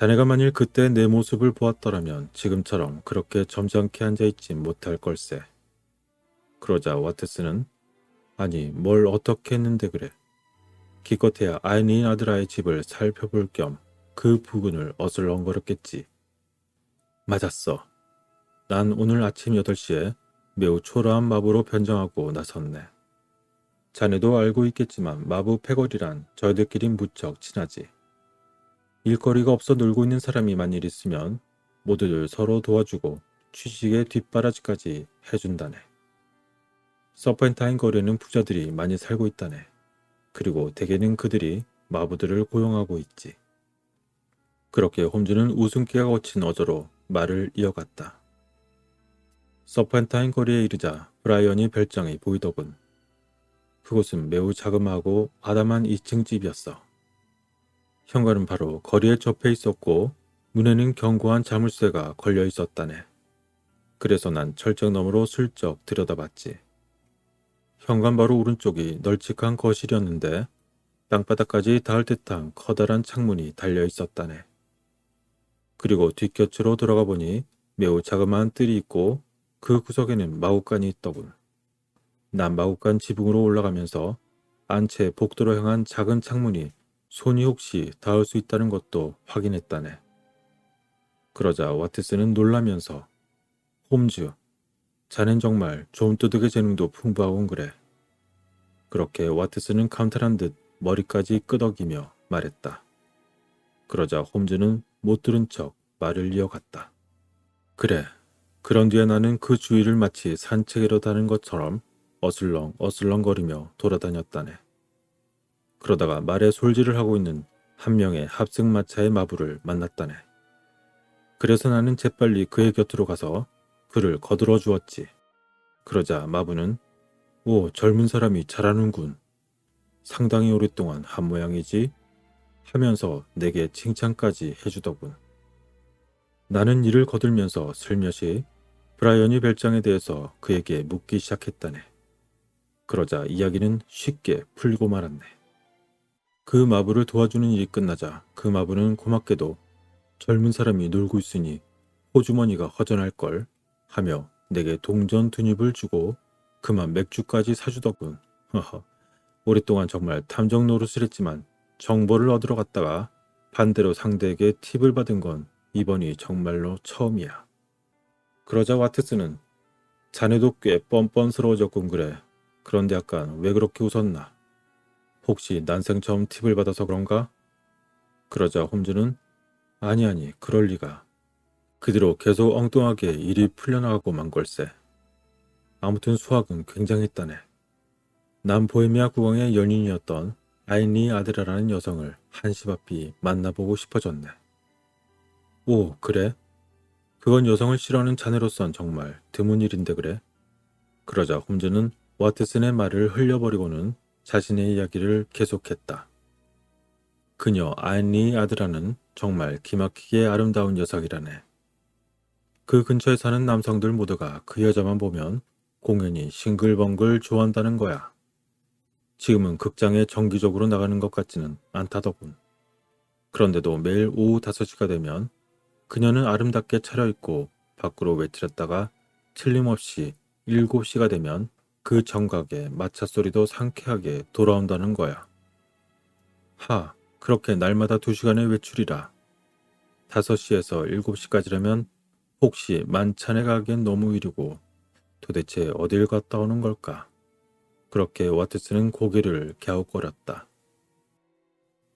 자네가 만일 그때 내 모습을 보았더라면 지금처럼 그렇게 점잖게 앉아있지 못할 걸세. 그러자 와트스는 아니 뭘 어떻게 했는데 그래. 기껏해야 아이린 아드라의 집을 살펴볼 겸 그 부근을 어슬렁거렸겠지. 맞았어. 난 오늘 아침 8시에 매우 초라한 마부로 변장하고 나섰네. 자네도 알고 있겠지만 마부 패거리란 저희들끼리 무척 친하지. 일거리가 없어 놀고 있는 사람이 만일 있으면 모두들 서로 도와주고 취직의 뒷바라지까지 해준다네. 서펜타인 거리에는 부자들이 많이 살고 있다네. 그리고 대개는 그들이 마부들을 고용하고 있지. 그렇게 홈즈는 웃음기가 거친 어조로 말을 이어갔다. 서펜타인 거리에 이르자 브라이언이 별장이 보이더군. 그곳은 매우 자그마하고 아담한 2층 집이었어. 현관은 바로 거리에 접해 있었고 문에는 견고한 자물쇠가 걸려 있었다네. 그래서 난 철장 너머로 슬쩍 들여다봤지. 현관 바로 오른쪽이 널찍한 거실이었는데 땅바닥까지 닿을 듯한 커다란 창문이 달려 있었다네. 그리고 뒷곁으로 들어가 보니 매우 자그마한 뜰이 있고 그 구석에는 마구간이 있더군. 난 마구간 지붕으로 올라가면서 안채 복도로 향한 작은 창문이 손이 혹시 닿을 수 있다는 것도 확인했다네. 그러자 와트스는 놀라면서 홈즈, 자넨 정말 좀도둑의 재능도 풍부하군 그래. 그렇게 와트스는 감탄한 듯 머리까지 끄덕이며 말했다. 그러자 홈즈는 못 들은 척 말을 이어갔다. 그래, 그런 뒤에 나는 그 주위를 마치 산책하러 다는 것처럼 어슬렁거리며 돌아다녔다네. 그러다가 말에 솔질을 하고 있는 한 명의 합승마차의 마부를 만났다네. 그래서 나는 재빨리 그의 곁으로 가서 그를 거들어 주었지. 그러자 마부는 오, 젊은 사람이 잘하는군. 상당히 오랫동안 한 모양이지? 하면서 내게 칭찬까지 해주더군. 나는 이를 거들면서 슬며시 브라이언이 별장에 대해서 그에게 묻기 시작했다네. 그러자 이야기는 쉽게 풀리고 말았네. 그 마부를 도와주는 일이 끝나자 그 마부는 고맙게도 젊은 사람이 놀고 있으니 호주머니가 허전할걸 하며 내게 동전 2입을 주고 그만 맥주까지 사주더군. 허허. 오랫동안 정말 탐정 노릇을 했지만 정보를 얻으러 갔다가 반대로 상대에게 팁을 받은 건 이번이 정말로 처음이야. 그러자 와트스는 자네도 꽤 뻔뻔스러워졌군 그래. 그런데 약간 왜 그렇게 웃었나? 혹시 난생 처음 팁을 받아서 그런가? 그러자 홈즈는 아니 그럴 리가. 그대로 계속 엉뚱하게 일이 풀려나가고 만 걸세. 아무튼 수학은 굉장했다네. 남 보헤미아 국왕의 연인이었던 아인리 아드라라는 여성을 한시바삐 만나보고 싶어졌네. 오, 그래? 그건 여성을 싫어하는 자네로선 정말 드문 일인데 그래? 그러자 홈즈는 와트슨의 말을 흘려버리고는 자신의 이야기를 계속했다. 그녀 아인리 아드라는 정말 기막히게 아름다운 녀석이라네. 그 근처에 사는 남성들 모두가 그 여자만 보면 공연히 싱글벙글 좋아한다는 거야. 지금은 극장에 정기적으로 나가는 것 같지는 않다더군. 그런데도 매일 오후 5시가 되면 그녀는 아름답게 차려입고 밖으로 외출했다가 틀림없이 7시가 되면 그 정각에 마차 소리도 상쾌하게 돌아온다는 거야. 하, 그렇게 날마다 2시간의 외출이라. 5시에서 7시까지라면 혹시 만찬에 가기엔 너무 이르고 도대체 어딜 갔다 오는 걸까? 그렇게 와트스는 고개를 갸웃거렸다.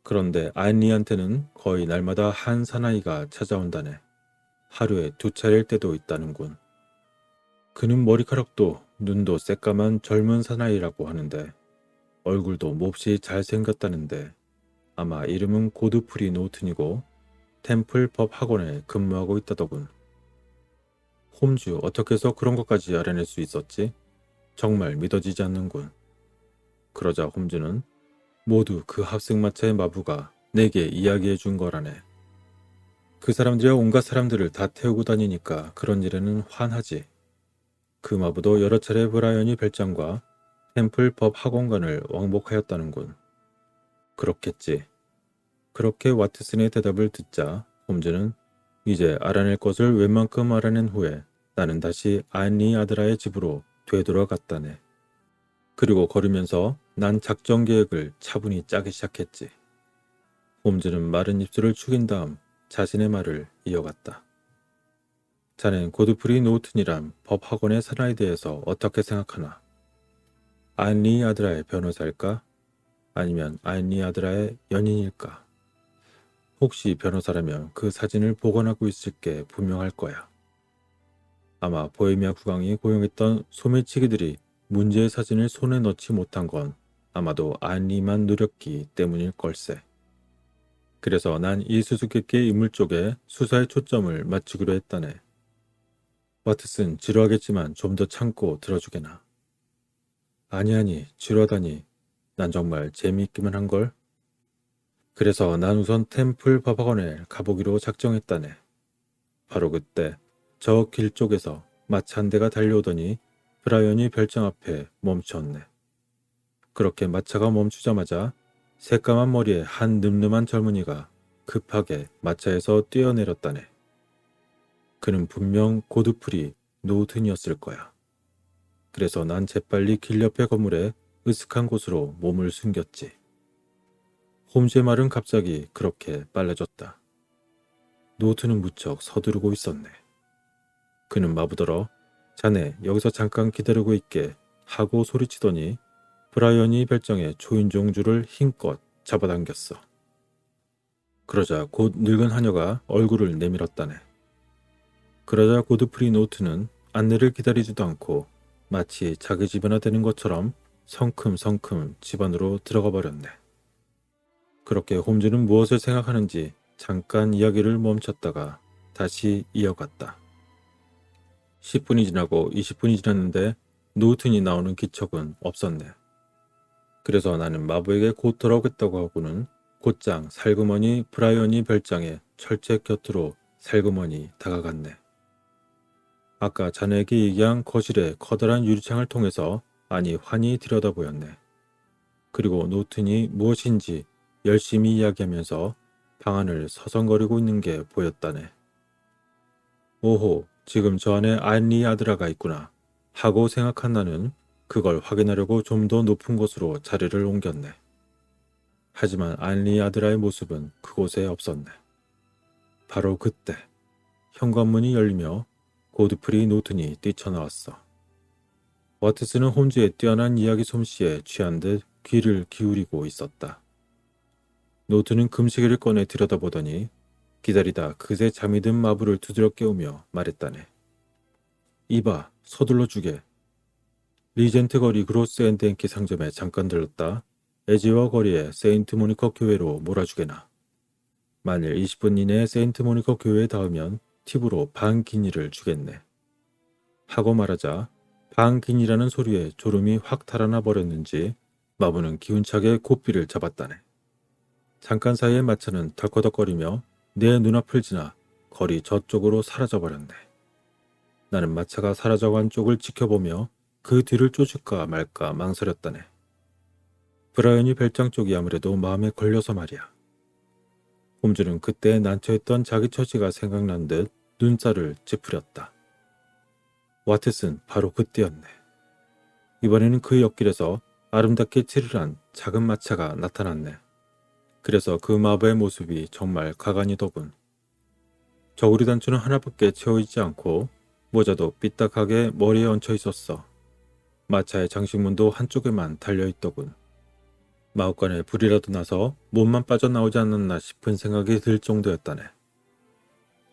그런데 아인리한테는 거의 날마다 한 사나이가 찾아온다네. 하루에 2차례일 때도 있다는군. 그는 머리카락도 눈도 새까만 젊은 사나이라고 하는데 얼굴도 몹시 잘생겼다는데 아마 이름은 고드프리 노튼이고 템플 법 학원에 근무하고 있다더군. 홈즈 어떻게 해서 그런 것까지 알아낼 수 있었지? 정말 믿어지지 않는군. 그러자 홈즈는 모두 그 합승마차의 마부가 내게 이야기해 준 거라네. 그 사람들이야 온갖 사람들을 다 태우고 다니니까 그런 일에는 환하지. 그 마부도 여러 차례 브라이언이 별장과 템플 법 학원관을 왕복하였다는군. 그렇겠지. 그렇게 와트슨의 대답을 듣자 홈즈는 이제 알아낼 것을 웬만큼 알아낸 후에 나는 다시 안리 아드라의 집으로 되돌아갔다네. 그리고 걸으면서 난 작전 계획을 차분히 짜기 시작했지. 홈즈는 마른 입술을 축인 다음 자신의 말을 이어갔다. 자넨 고드프리 노튼이란 법학원의 사나이에 대해서 어떻게 생각하나? 안리 아드라의 변호사일까? 아니면 안리 아드라의 연인일까? 혹시 변호사라면 그 사진을 보관하고 있을 게 분명할 거야. 아마 보헤미아 국왕이 고용했던 소매치기들이 문제의 사진을 손에 넣지 못한 건 아마도 안리만 노렸기 때문일 걸세. 그래서 난 이 수수께끼의 인물 쪽에 수사의 초점을 맞추기로 했다네. 와트슨, 지루하겠지만 좀 더 참고 들어주게나. 아니, 지루하다니. 난 정말 재미있기만 한걸. 그래서 난 우선 템플 법학원에 가보기로 작정했다네. 바로 그때 저 길 쪽에서 마차 한 대가 달려오더니 브라이언이 별장 앞에 멈췄네. 그렇게 마차가 멈추자마자 새까만 머리에 한 늠름한 젊은이가 급하게 마차에서 뛰어내렸다네. 그는 분명 고드프리 노튼이었을 거야. 그래서 난 재빨리 길 옆의 건물에 으슥한 곳으로 몸을 숨겼지. 홈즈의 말은 갑자기 그렇게 빨라졌다. 노튼은 무척 서두르고 있었네. 그는 마부더러 자네 여기서 잠깐 기다리고 있게 하고 소리치더니 브라이언이 별장의 초인종줄을 힘껏 잡아당겼어. 그러자 곧 늙은 하녀가 얼굴을 내밀었다네. 그러자 고드프리 노튼은 안내를 기다리지도 않고 마치 자기 집 하나 되는 것처럼 성큼성큼 집 안으로 들어가 버렸네. 그렇게 홈즈는 무엇을 생각하는지 잠깐 이야기를 멈췄다가 다시 이어갔다. 10분이 지나고 20분이 지났는데 노튼이 나오는 기척은 없었네. 그래서 나는 마부에게 곧 돌아오겠다고 하고는 곧장 살그머니 브라이언이 별장의 철책 곁으로 살그머니 다가갔네. 아까 자네에게 얘기한 거실의 커다란 유리창을 통해서 아니 환히 들여다보였네. 그리고 노튼이 무엇인지 열심히 이야기하면서 방안을 서성거리고 있는 게 보였다네. 오호, 지금 저 안에 안리 아드라가 있구나 하고 생각한 나는 그걸 확인하려고 좀 더 높은 곳으로 자리를 옮겼네. 하지만 안리 아드라의 모습은 그곳에 없었네. 바로 그때 현관문이 열리며 고드프리 노튼이 뛰쳐나왔어. 와트스는 홈즈의 뛰어난 이야기 솜씨에 취한 듯 귀를 기울이고 있었다. 노튼은 금시계를 꺼내 들여다보더니 기다리다 그새 잠이 든 마부를 두드려 깨우며 말했다네. 이봐, 서둘러 주게. 리젠트 거리 그로스 앤드 앤키 상점에 잠깐 들렀다 에지와 거리의 세인트 모니커 교회로 몰아주게나. 만일 20분 이내에 세인트 모니커 교회에 닿으면 팁으로 반 기니를 주겠네. 하고 말하자 반 기니라는 소리에 졸음이 확 달아나 버렸는지 마부는 기운차게 고삐를 잡았다네. 잠깐 사이에 마차는 덜커덕거리며 내 눈앞을 지나 거리 저쪽으로 사라져버렸네. 나는 마차가 사라져간 쪽을 지켜보며 그 뒤를 쫓을까 말까 망설였다네. 브라이언이 별장 쪽이 아무래도 마음에 걸려서 말이야. 홈즈는 그때 난처했던 자기 처지가 생각난 듯 눈살을 찌푸렸다. 와트슨, 바로 그때였네. 이번에는 그 옆길에서 아름답게 칠을 작은 마차가 나타났네. 그래서 그 마부의 모습이 정말 가관이더군. 저고리 단추는 하나밖에 채워있지 않고 모자도 삐딱하게 머리에 얹혀 있었어. 마차의 장식문도 한쪽에만 달려있더군. 마구간에 불이라도 나서 몸만 빠져나오지 않았나 싶은 생각이 들 정도였다네.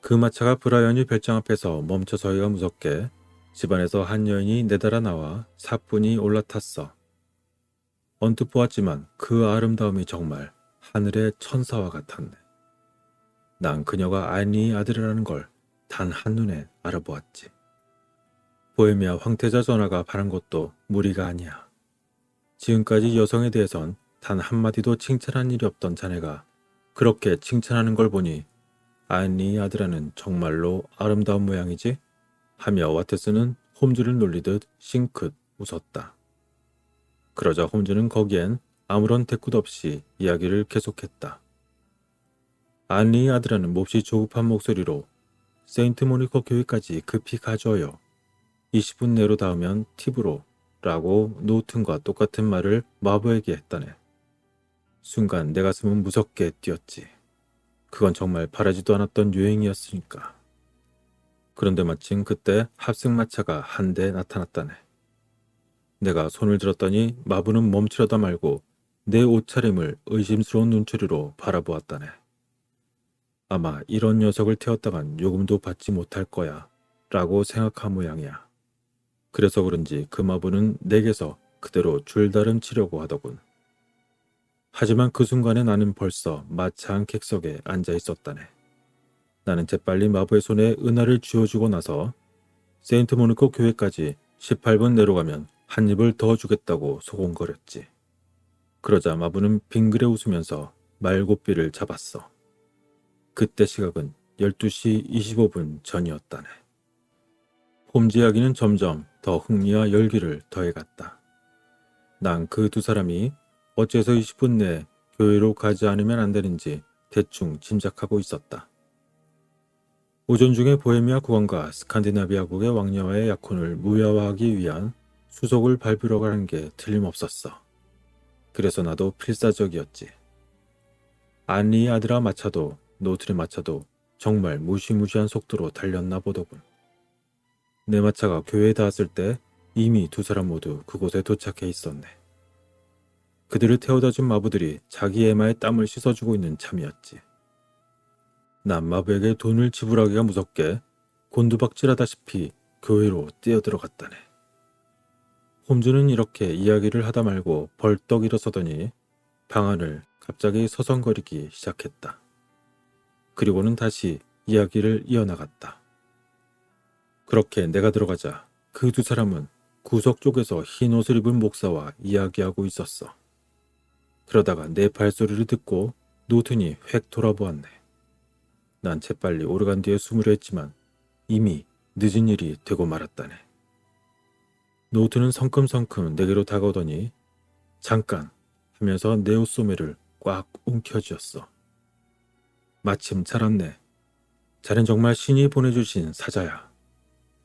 그 마차가 브라이언이 별장 앞에서 멈춰서기가 무섭게 집안에서 한 여인이 내달아 나와 사뿐히 올라탔어. 언뜻 보았지만 그 아름다움이 정말 하늘의 천사와 같았네. 난 그녀가 안리의 아들이라는 걸 단 한눈에 알아보았지. 보헤미아 황태자 전하가 바란 것도 무리가 아니야. 지금까지 여성에 대해선 단 한마디도 칭찬한 일이 없던 자네가 그렇게 칭찬하는 걸 보니 안리의 아들아는 정말로 아름다운 모양이지? 하며 와트스는 홈즈를 놀리듯 싱긋 웃었다. 그러자 홈즈는 거기엔 아무런 대꾸도 없이 이야기를 계속했다. 안리의 아들아는 몹시 조급한 목소리로 세인트 모니코 교회까지 급히 가져요. 20분 내로 닿으면 팁으로 라고 노튼과 똑같은 말을 마부에게 했다네. 순간 내 가슴은 무섭게 뛰었지. 그건 정말 바라지도 않았던 유행이었으니까. 그런데 마침 그때 합승마차가 한 대 나타났다네. 내가 손을 들었더니 마부는 멈추려다 말고 내 옷차림을 의심스러운 눈초리로 바라보았다네. 아마 이런 녀석을 태웠다간 요금도 받지 못할 거야 라고 생각한 모양이야. 그래서 그런지 그 마부는 내게서 그대로 줄다름 치려고 하더군. 하지만 그 순간에 나는 벌써 마차 한 객석에 앉아 있었다네. 나는 재빨리 마부의 손에 은하를 쥐어주고 나서 세인트 모니코 교회까지 18분 내로 가면 한 입을 더 주겠다고 소곤거렸지. 그러자 마부는 빙그레 웃으면서 말고삐를 잡았어. 그때 시각은 12시 25분 전이었다네. 홈즈 이야기는 점점 더 흥미와 열기를 더해갔다. 난 그 두 사람이 어째서 20분 내에 교회로 가지 않으면 안 되는지 대충 짐작하고 있었다. 오전 중에 보헤미아 국왕과 스칸디나비아국의 왕녀와의 약혼을 무효화하기 위한 수속을 밟으러 가는 게 틀림없었어. 그래서 나도 필사적이었지. 안리의 아들아 마차도 노틀의 마차도 정말 무시무시한 속도로 달렸나 보더군. 내 마차가 교회에 닿았을 때 이미 두 사람 모두 그곳에 도착해 있었네. 그들을 태워다 준 마부들이 자기 애마의 땀을 씻어주고 있는 참이었지. 난 마부에게 돈을 지불하기가 무섭게 곤두박질하다시피 교회로 뛰어들어갔다네. 홈즈는 이렇게 이야기를 하다 말고 벌떡 일어서더니 방 안을 갑자기 서성거리기 시작했다. 그리고는 다시 이야기를 이어나갔다. 그렇게 내가 들어가자 그 두 사람은 구석 쪽에서 흰 옷을 입은 목사와 이야기하고 있었어. 그러다가 내 발소리를 듣고 노튼이 획 돌아보았네. 난 재빨리 오르간 뒤에 숨으려 했지만 이미 늦은 일이 되고 말았다네. 노튼은 성큼성큼 내게로 다가오더니 잠깐 하면서 내 옷소매를 꽉 움켜쥐었어. 마침 잘 왔네. 자넨 정말 신이 보내주신 사자야.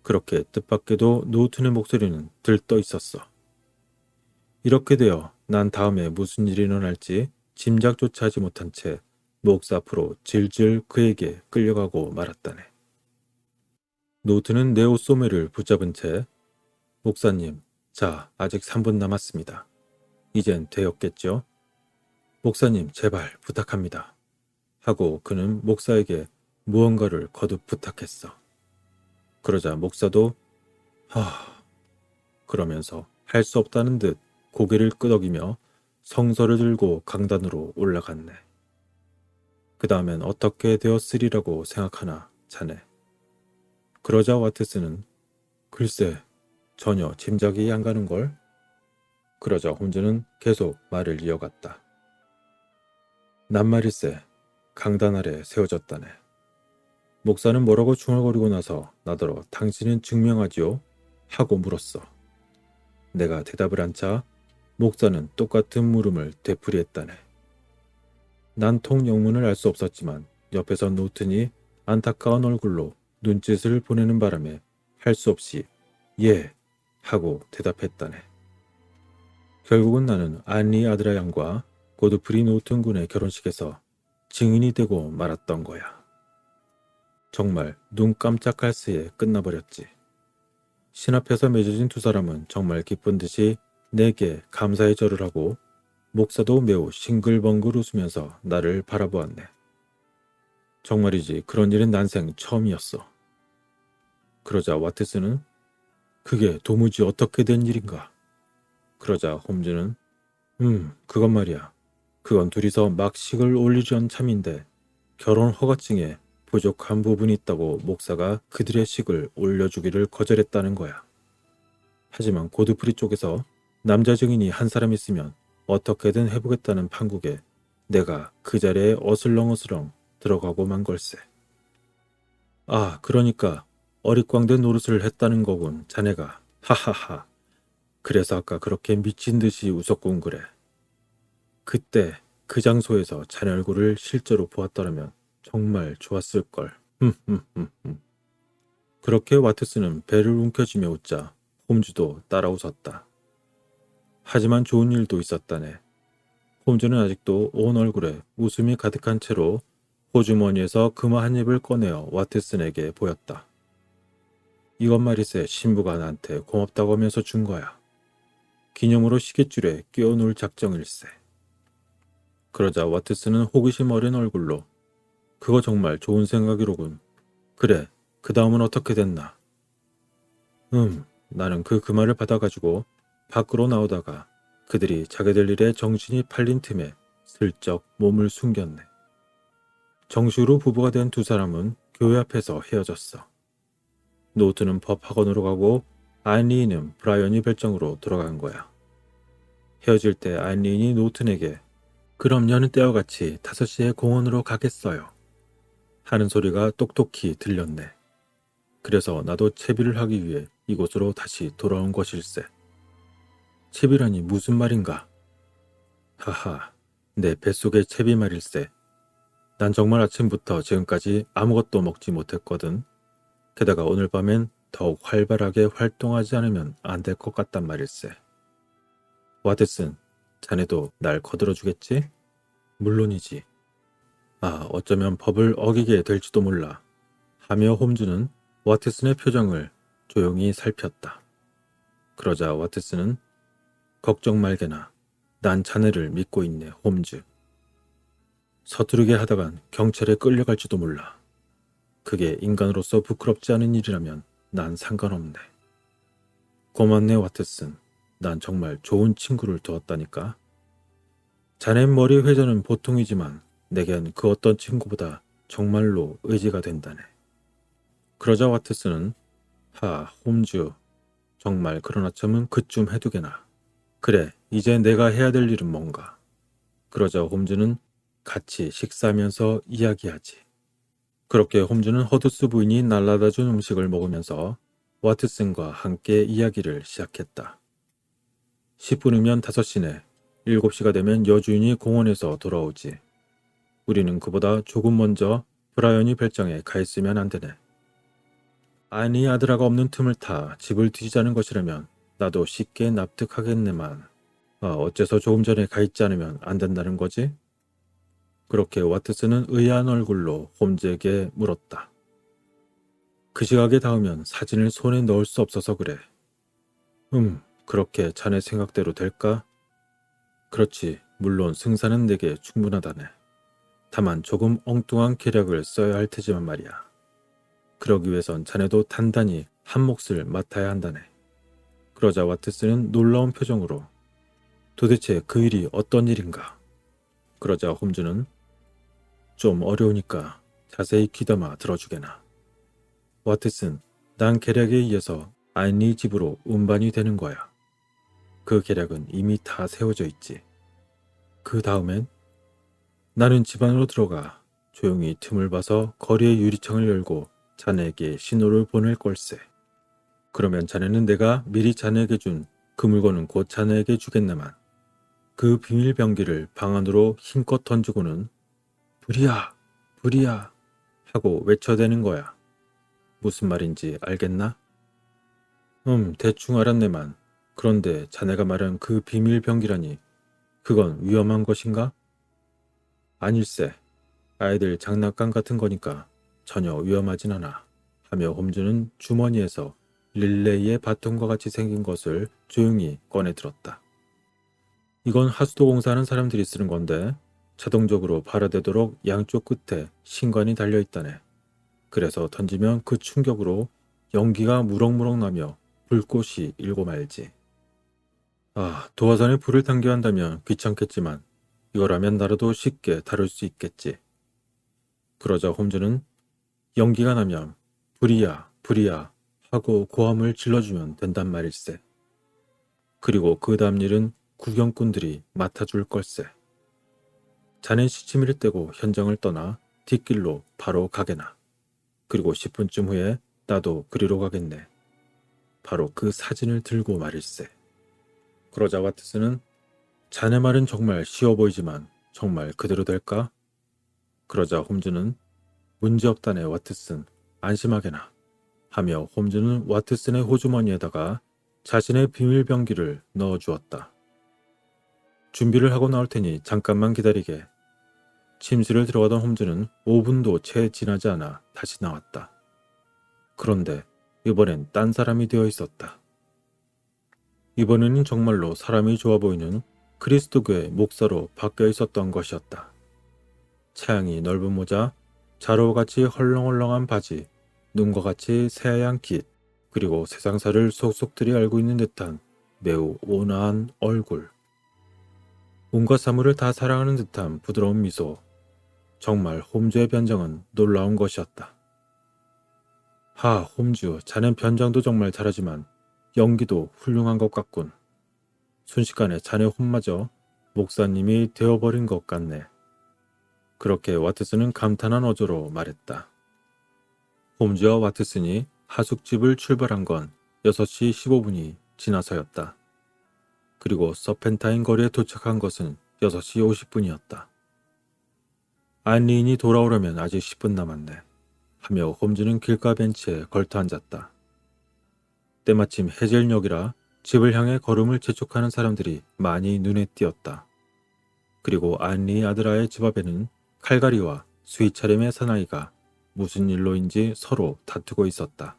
그렇게 뜻밖에도 노튼의 목소리는 들떠 있었어. 이렇게 되어 난 다음에 무슨 일이 일어날지 짐작조차 하지 못한 채 목사 앞으로 질질 그에게 끌려가고 말았다네. 노튼은 내 옷소매를 붙잡은 채 목사님, 자, 아직 3분 남았습니다. 이젠 되었겠죠? 목사님, 제발 부탁합니다. 하고 그는 목사에게 무언가를 거듭 부탁했어. 그러자 목사도 그러면서 할 수 없다는 듯 고개를 끄덕이며 성서를 들고 강단으로 올라갔네. 그 다음엔 어떻게 되었으리라고 생각하나 자네. 그러자 와트스는 글쎄 전혀 짐작이 안 가는걸? 그러자 홈즈는 계속 말을 이어갔다. 낱말일세 강단 아래 세워졌다네. 목사는 뭐라고 중얼거리고 나서 나더러 당신은 증명하지요? 하고 물었어. 내가 대답을 한차 목사는 똑같은 물음을 되풀이했다네. 난 통영문을 알 수 없었지만 옆에서 노튼이 안타까운 얼굴로 눈짓을 보내는 바람에 할 수 없이 예 하고 대답했다네. 결국은 나는 안리 아드라 양과 고드프리 노튼 군의 결혼식에서 증인이 되고 말았던 거야. 정말 눈 깜짝할 새에 끝나버렸지. 신 앞에서 맺어진 두 사람은 정말 기쁜 듯이 내게 감사의 절을 하고 목사도 매우 싱글벙글 웃으면서 나를 바라보았네. 정말이지 그런 일은 난생 처음이었어. 그러자 와트스는 그게 도무지 어떻게 된 일인가? 그러자 홈즈는 그건 말이야. 그건 둘이서 막 식을 올리려는 참인데 결혼 허가증에 부족한 부분이 있다고 목사가 그들의 식을 올려주기를 거절했다는 거야. 하지만 고드프리 쪽에서 남자 증인이 한 사람 있으면 어떻게든 해보겠다는 판국에 내가 그 자리에 어슬렁어슬렁 들어가고 만 걸세. 아, 그러니까 어릿광된 노릇을 했다는 거군, 자네가. 하하하. 그래서 아까 그렇게 미친 듯이 웃었군 그래. 그때 그 장소에서 자네 얼굴을 실제로 보았더라면 정말 좋았을걸. 그렇게 와트스는 배를 움켜쥐며 웃자 홈즈도 따라 웃었다. 하지만 좋은 일도 있었다네. 홈즈는 아직도 온 얼굴에 웃음이 가득한 채로 호주머니에서 금화 한 입을 꺼내어 와트슨에게 보였다. 이것 말이세 신부가 나한테 고맙다고 하면서 준 거야. 기념으로 시계줄에 끼워놓을 작정일세. 그러자 와트슨은 호기심 어린 얼굴로 그거 정말 좋은 생각이로군. 그래, 그 다음은 어떻게 됐나? 나는 그 금화를 받아가지고 밖으로 나오다가 그들이 자기들 일에 정신이 팔린 틈에 슬쩍 몸을 숨겼네. 정식으로 부부가 된 두 사람은 교회 앞에서 헤어졌어. 노트는 법학원으로 가고 아인리는 브라이언이 별장으로 돌아간 거야. 헤어질 때 아인리인이 노튼에게 그럼 여느 때와 같이 5시에 공원으로 가겠어요. 하는 소리가 똑똑히 들렸네. 그래서 나도 채비를 하기 위해 이곳으로 다시 돌아온 것일세. 채비라니 무슨 말인가? 하하, 내 뱃속의 채비 말일세. 난 정말 아침부터 지금까지 아무것도 먹지 못했거든. 게다가 오늘 밤엔 더욱 활발하게 활동하지 않으면 안 될 것 같단 말일세. 와트슨, 자네도 날 거들어주겠지? 물론이지. 아, 어쩌면 법을 어기게 될지도 몰라. 하며 홈즈는 와트슨의 표정을 조용히 살폈다. 그러자 와트슨은 걱정 말게나. 난 자네를 믿고 있네, 홈즈. 서투르게 하다간 경찰에 끌려갈지도 몰라. 그게 인간으로서 부끄럽지 않은 일이라면 난 상관없네. 고맙네, 와트슨. 난 정말 좋은 친구를 두었다니까. 자네 머리 회전은 보통이지만 내겐 그 어떤 친구보다 정말로 의지가 된다네. 그러자 와트슨은 홈즈, 정말 그런 아첨은 그쯤 해두게나. 그래, 이제 내가 해야 될 일은 뭔가. 그러자 홈즈는 같이 식사하면서 이야기하지. 그렇게 홈즈는 허드스 부인이 날라다 준 음식을 먹으면서 와트슨과 함께 이야기를 시작했다. 10분이면 5시네. 7시가 되면 여주인이 공원에서 돌아오지. 우리는 그보다 조금 먼저 브라이언이 별장에 가 있으면 안 되네. 아니 아들아가 없는 틈을 타 집을 뒤지자는 것이라면 나도 쉽게 납득하겠네만. 어째서 조금 전에 가 있지 않으면 안 된다는 거지? 그렇게 와트슨은 의아한 얼굴로 홈즈에게 물었다. 그 시각에 닿으면 사진을 손에 넣을 수 없어서 그래. 그렇게 자네 생각대로 될까? 그렇지, 물론 승산은 내게 충분하다네. 다만 조금 엉뚱한 계략을 써야 할 테지만 말이야. 그러기 위해선 자네도 단단히 한 몫을 맡아야 한다네. 그러자 와트슨은 놀라운 표정으로 도대체 그 일이 어떤 일인가? 그러자 홈즈는 좀 어려우니까 자세히 귀담아 들어주게나. 와트슨, 난 계략에 의해서 아인리 집으로 운반이 되는 거야. 그 계략은 이미 다 세워져 있지. 그 다음엔 나는 집 안으로 들어가 조용히 틈을 봐서 거리의 유리창을 열고 자네에게 신호를 보낼 걸세. 그러면 자네는 내가 미리 자네에게 준 그 물건은 곧 자네에게 주겠나만 그 비밀 병기를 방 안으로 힘껏 던지고는 불이야! 불이야! 하고 외쳐대는 거야. 무슨 말인지 알겠나? 대충 알았네만. 그런데 자네가 말한 그 비밀 병기라니 그건 위험한 것인가? 아닐세. 아이들 장난감 같은 거니까 전혀 위험하진 않아. 하며 홈즈는 주머니에서 릴레이의 바통과 같이 생긴 것을 조용히 꺼내 들었다. 이건 하수도 공사하는 사람들이 쓰는 건데 자동적으로 발화되도록 양쪽 끝에 신관이 달려있다네. 그래서 던지면 그 충격으로 연기가 무럭무럭 나며 불꽃이 일고 말지. 도화선에 불을 당겨야 한다면 귀찮겠지만 이거라면 나라도 쉽게 다룰 수 있겠지. 그러자 홈즈는 연기가 나면 불이야, 불이야 하고 고함을 질러주면 된단 말일세. 그리고 그 다음 일은 구경꾼들이 맡아줄 걸세. 자넨 시치미를 떼고 현장을 떠나 뒷길로 바로 가게나. 그리고 10분쯤 후에 나도 그리로 가겠네. 바로 그 사진을 들고 말일세. 그러자 와트슨은 자네 말은 정말 쉬워 보이지만 정말 그대로 될까? 그러자 홈즈는 문제없다네 와트슨. 안심하게나. 하며 홈즈는 와트슨의 호주머니에다가 자신의 비밀병기를 넣어주었다. 준비를 하고 나올 테니 잠깐만 기다리게. 침실을 들어가던 홈즈는 5분도 채 지나지 않아 다시 나왔다. 그런데 이번엔 딴 사람이 되어 있었다. 이번에는 정말로 사람이 좋아 보이는 그리스도교의 목사로 바뀌어 있었던 것이었다. 차양이 넓은 모자, 자루와 같이 헐렁헐렁한 바지, 눈과 같이 새하얀 깃, 그리고 세상사를 속속들이 알고 있는 듯한 매우 온화한 얼굴. 온갖 사물을 다 사랑하는 듯한 부드러운 미소. 정말 홈즈의 변장은 놀라운 것이었다. 하, 홈즈, 자넨 변장도 정말 잘하지만 연기도 훌륭한 것 같군. 순식간에 자네 혼마저 목사님이 되어버린 것 같네. 그렇게 와트슨은 감탄한 어조로 말했다. 홈즈와 와트슨이 하숙집을 출발한 건 6시 15분이 지나서였다. 그리고 서펜타인 거리에 도착한 것은 6시 50분이었다. 안리인이 돌아오려면 아직 10분 남았네. 하며 홈즈는 길가 벤치에 걸터 앉았다. 때마침 해질녘이라 집을 향해 걸음을 재촉하는 사람들이 많이 눈에 띄었다. 그리고 안리의 아들아의 집 앞에는 칼갈이와 수의차림의 사나이가 무슨 일로인지 서로 다투고 있었다.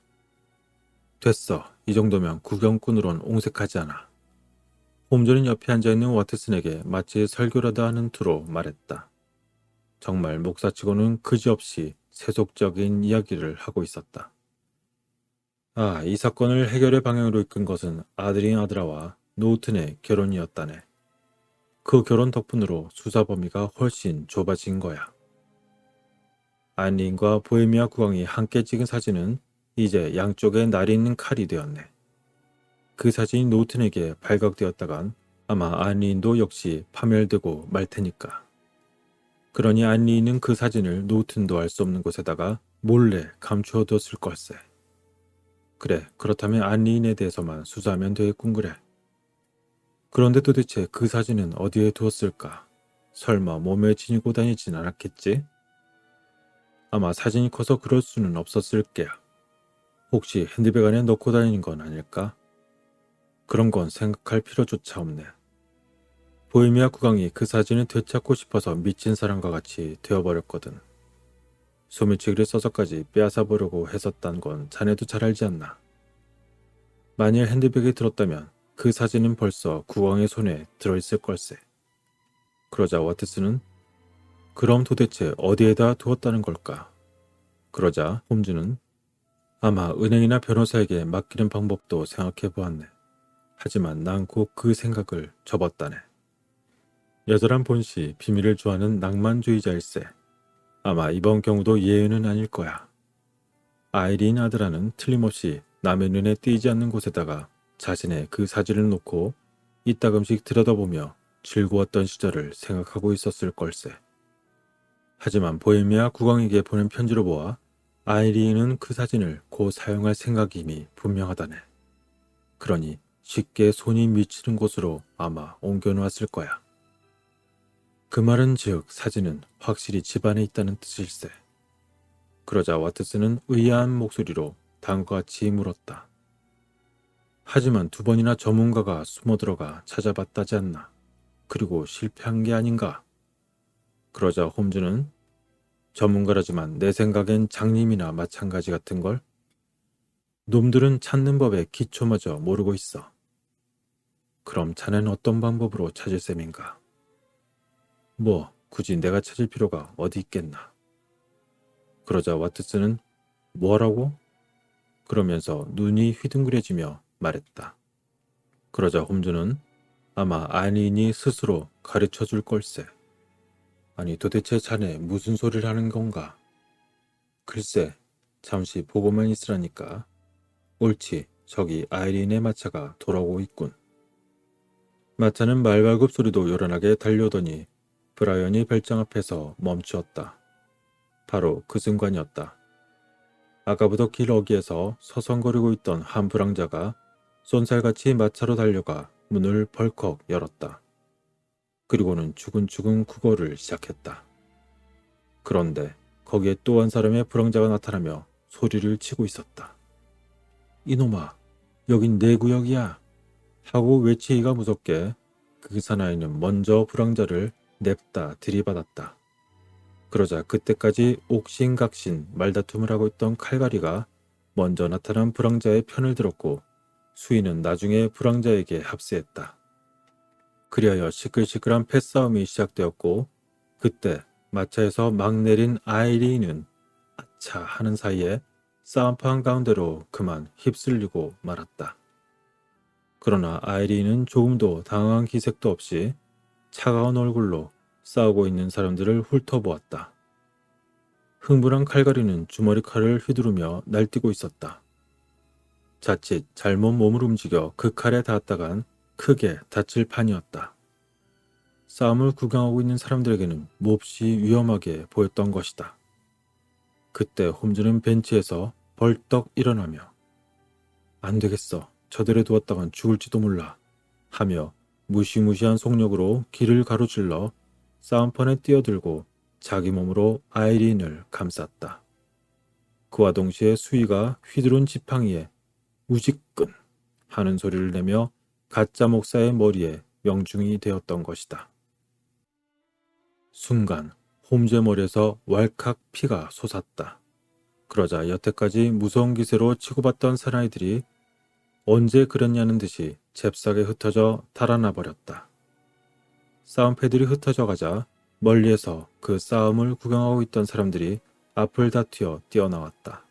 됐어. 이 정도면 구경꾼으론 옹색하지 않아. 홈즈는 옆에 앉아있는 와트슨에게 마치 설교라다 하는 투로 말했다. 정말 목사치고는 그지없이 세속적인 이야기를 하고 있었다. 아, 이 사건을 해결의 방향으로 이끈 것은 아들인 아드라와 노우튼의 결혼이었다네. 그 결혼 덕분으로 수사 범위가 훨씬 좁아진 거야. 안리인과 보헤미아 국왕이 함께 찍은 사진은 이제 양쪽에 날이 있는 칼이 되었네. 그 사진이 노우튼에게 발각되었다간 아마 안리인도 역시 파멸되고 말 테니까. 그러니 안리인은 그 사진을 노우튼도 알 수 없는 곳에다가 몰래 감추어뒀을 걸세. 그래, 그렇다면 안리인에 대해서만 수사하면 되겠군 그래. 그런데 도대체 그 사진은 어디에 두었을까? 설마 몸에 지니고 다니진 않았겠지? 아마 사진이 커서 그럴 수는 없었을 게야. 혹시 핸드백 안에 넣고 다니는 건 아닐까? 그런 건 생각할 필요조차 없네. 보헤미아 국왕이 그 사진을 되찾고 싶어서 미친 사람과 같이 되어버렸거든. 소매치기를 써서까지 빼앗아보려고 했었단 건 자네도 잘 알지 않나. 만일 핸드백에 들었다면 그 사진은 벌써 국왕의 손에 들어있을 걸세. 그러자 와트슨은 그럼 도대체 어디에다 두었다는 걸까? 그러자 홈즈는 아마 은행이나 변호사에게 맡기는 방법도 생각해 보았네. 하지만 난 곧 그 생각을 접었다네. 여자란 본시 비밀을 좋아하는 낭만주의자일세. 아마 이번 경우도 예외는 아닐 거야. 아이린 아드라는 틀림없이 남의 눈에 띄지 않는 곳에다가 자신의 그 사진을 놓고 이따금씩 들여다보며 즐거웠던 시절을 생각하고 있었을 걸세. 하지만 보헤미아 국왕에게 보낸 편지로 보아 아이린은 그 사진을 곧 사용할 생각이 이미 분명하다네. 그러니 쉽게 손이 미치는 곳으로 아마 옮겨놓았을 거야. 그 말은 즉 사진은 확실히 집안에 있다는 뜻일세. 그러자 와트슨은 의아한 목소리로 다음과 같이 물었다. 하지만 2번이나 전문가가 숨어들어가 찾아봤다지 않나. 그리고 실패한 게 아닌가. 그러자 홈즈는 전문가라지만 내 생각엔 장님이나 마찬가지 같은걸? 놈들은 찾는 법의 기초마저 모르고 있어. 그럼 자네는 어떤 방법으로 찾을 셈인가? 뭐 굳이 내가 찾을 필요가 어디 있겠나. 그러자 와트슨은 뭐라고? 그러면서 눈이 휘둥그레지며 말했다. 그러자 홈즈는 아마 아니인이 스스로 가르쳐 줄 걸세. 아니 도대체 자네 무슨 소리를 하는 건가? 글쎄 잠시 보고만 있으라니까. 옳지, 저기 아이린의 마차가 돌아오고 있군. 마차는 말발굽 소리도 요란하게 달려오더니 브라이언이 별장 앞에서 멈추었다. 바로 그 순간이었다. 아까부터 길 어귀에서 서성거리고 있던 한 불황자가 쏜살같이 마차로 달려가 문을 벌컥 열었다. 그리고는 주근주근 국어를 시작했다. 그런데 거기에 또 한 사람의 불황자가 나타나며 소리를 치고 있었다. 이놈아, 여긴 내 구역이야. 하고 외치기가 무섭게 그 사나이는 먼저 불황자를 냅다 들이받았다. 그러자 그때까지 옥신각신 말다툼을 하고 있던 칼갈이가 먼저 나타난 불황자의 편을 들었고 수인은 나중에 불황자에게 합세했다. 그리하여 시끌시끌한 패싸움이 시작되었고 그때 마차에서 막 내린 아이리는 아차 하는 사이에 싸움판 가운데로 그만 휩쓸리고 말았다. 그러나 아이리는 조금도 당황한 기색도 없이 차가운 얼굴로 싸우고 있는 사람들을 훑어보았다. 흥분한 칼갈이는 주머니 칼을 휘두르며 날뛰고 있었다. 자칫 잘못 몸을 움직여 그 칼에 닿았다간 크게 다칠 판이었다. 싸움을 구경하고 있는 사람들에게는 몹시 위험하게 보였던 것이다. 그때 홈즈는 벤치에서 벌떡 일어나며 안 되겠어. 저들에 두었다간 죽을지도 몰라 하며 무시무시한 속력으로 길을 가로질러 싸움판에 뛰어들고 자기 몸으로 아이린을 감쌌다. 그와 동시에 수위가 휘두른 지팡이에 우지끈 하는 소리를 내며 가짜 목사의 머리에 명중이 되었던 것이다. 순간 홈즈의 머리에서 왈칵 피가 솟았다. 그러자 여태까지 무서운 기세로 치고받던 사나이들이 언제 그랬냐는 듯이 잽싸게 흩어져 달아나 버렸다. 싸움패들이 흩어져 가자 멀리에서 그 싸움을 구경하고 있던 사람들이 앞을 다투어 뛰어나왔다.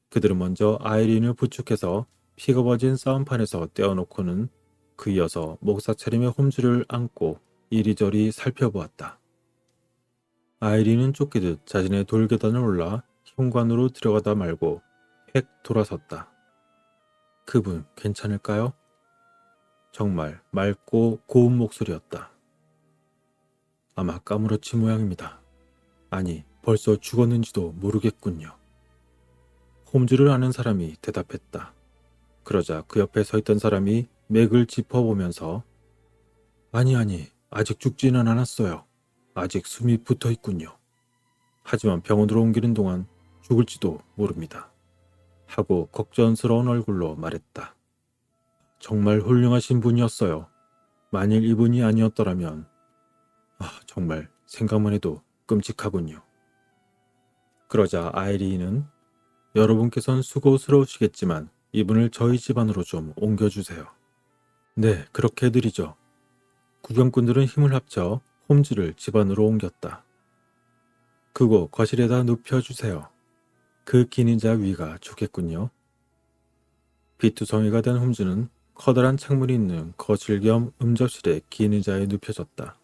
그들은 먼저 아이린을 부축해서 피가 버진 싸움판에서 떼어놓고는 그 이어서 목사 차림의 홈즈를 안고 이리저리 살펴보았다. 아이린은 쫓기듯 자신의 돌계단을 올라 현관으로 들어가다 말고 획 돌아섰다. 그분 괜찮을까요? 정말 맑고 고운 목소리였다. 아마 까무러치 모양입니다. 아니, 벌써 죽었는지도 모르겠군요. 홈즈를 아는 사람이 대답했다. 그러자 그 옆에 서 있던 사람이 맥을 짚어보면서 아니, 아직 죽지는 않았어요. 아직 숨이 붙어 있군요. 하지만 병원으로 옮기는 동안 죽을지도 모릅니다. 하고 걱정스러운 얼굴로 말했다. 정말 훌륭하신 분이었어요. 만일 이분이 아니었더라면 정말 생각만 해도 끔찍하군요. 그러자 아이리는 여러분께선 수고스러우시겠지만 이분을 저희 집안으로 좀 옮겨주세요. 네, 그렇게 해드리죠. 구경꾼들은 힘을 합쳐 홈즈를 집안으로 옮겼다. 그거 거실에다 눕혀주세요. 그 기닌자 위가 좋겠군요. 비투성이가 된 홈즈는 커다란 창문이 있는 거실 겸 음접실에 긴 의자에 눕혀졌다.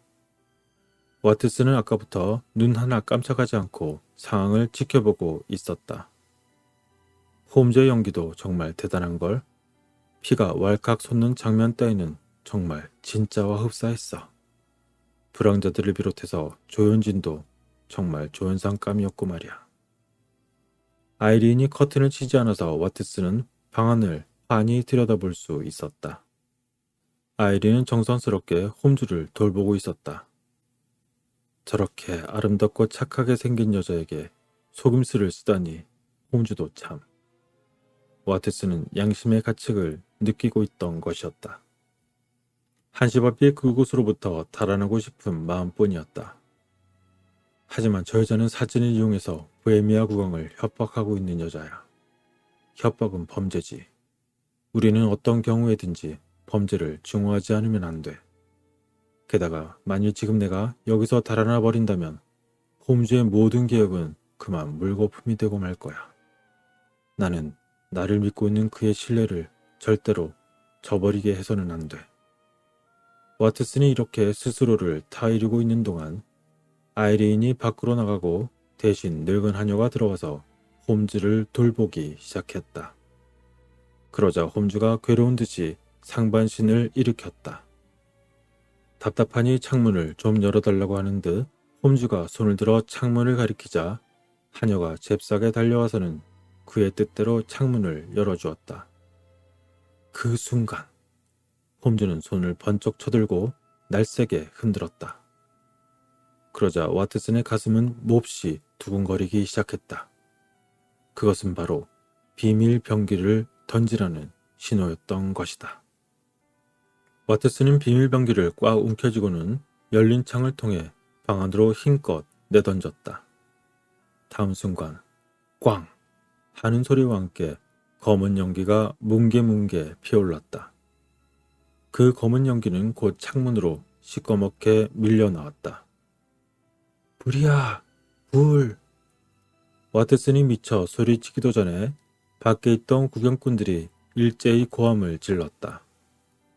와트슨은 아까부터 눈 하나 깜짝하지 않고 상황을 지켜보고 있었다. 홈즈의 연기도 정말 대단한걸. 피가 왈칵 솟는 장면 따위는 정말 진짜와 흡사했어. 불황자들을 비롯해서 조연진도 정말 조연상감이었고 말이야. 아이린이 커튼을 치지 않아서 와트슨은 방안을 환히 들여다볼 수 있었다. 아이린은 정성스럽게 홈즈를 돌보고 있었다. 저렇게 아름답고 착하게 생긴 여자에게 속임수를 쓰다니 홈즈도 참. 와트슨은 양심의 가책을 느끼고 있던 것이었다. 한시바삐 그곳으로부터 달아나고 싶은 마음뿐이었다. 하지만 저 여자는 사진을 이용해서 보헤미아 국왕을 협박하고 있는 여자야. 협박은 범죄지. 우리는 어떤 경우에든지 범죄를 증오하지 않으면 안 돼. 게다가 만일 지금 내가 여기서 달아나 버린다면 홈즈의 모든 계획은 그만 물거품이 되고 말 거야. 나는 나를 믿고 있는 그의 신뢰를 절대로 저버리게 해서는 안 돼. 와트슨이 이렇게 스스로를 타이르고 있는 동안 아이린이 밖으로 나가고 대신 늙은 하녀가 들어와서 홈즈를 돌보기 시작했다. 그러자 홈즈가 괴로운 듯이 상반신을 일으켰다. 답답하니 창문을 좀 열어달라고 하는 듯 홈즈가 손을 들어 창문을 가리키자 하녀가 잽싸게 달려와서는 그의 뜻대로 창문을 열어주었다. 그 순간 홈즈는 손을 번쩍 쳐들고 날쌔게 흔들었다. 그러자 와트슨의 가슴은 몹시 두근거리기 시작했다. 그것은 바로 비밀 병기를 던지라는 신호였던 것이다. 와트슨은 비밀 병기를 꽉 움켜쥐고는 열린 창을 통해 방 안으로 힘껏 내던졌다. 다음 순간 꽝 하는 소리와 함께 검은 연기가 뭉게뭉게 피어올랐다. 그 검은 연기는 곧 창문으로 시꺼멓게 밀려나왔다. 불이야! 불! 와트슨이 미쳐 소리치기도 전에 밖에 있던 구경꾼들이 일제히 고함을 질렀다.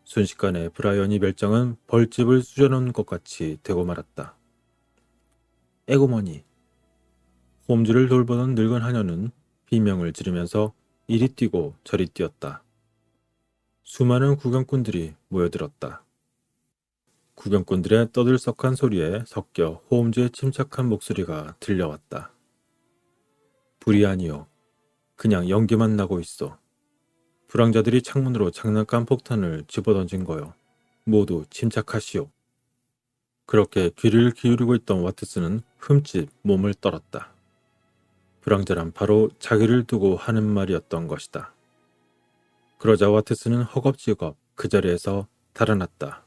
순식간에 브라이언이 멸장은 벌집을 수저놓은 것 같이 되고 말았다. 에고머니! 홈즈를 돌보던 늙은 하녀는 비명을 지르면서 이리 뛰고 저리 뛰었다. 수많은 구경꾼들이 모여들었다. 구경꾼들의 떠들썩한 소리에 섞여 홈즈의 침착한 목소리가 들려왔다. 불이 아니요. 그냥 연기만 나고 있어. 불황자들이 창문으로 장난감 폭탄을 집어던진 거요. 모두 침착하시오. 그렇게 귀를 기울이고 있던 와트슨은 흠칫 몸을 떨었다. 불황자란 바로 자기를 두고 하는 말이었던 것이다. 그러자 와트슨은 허겁지겁 그 자리에서 달아났다.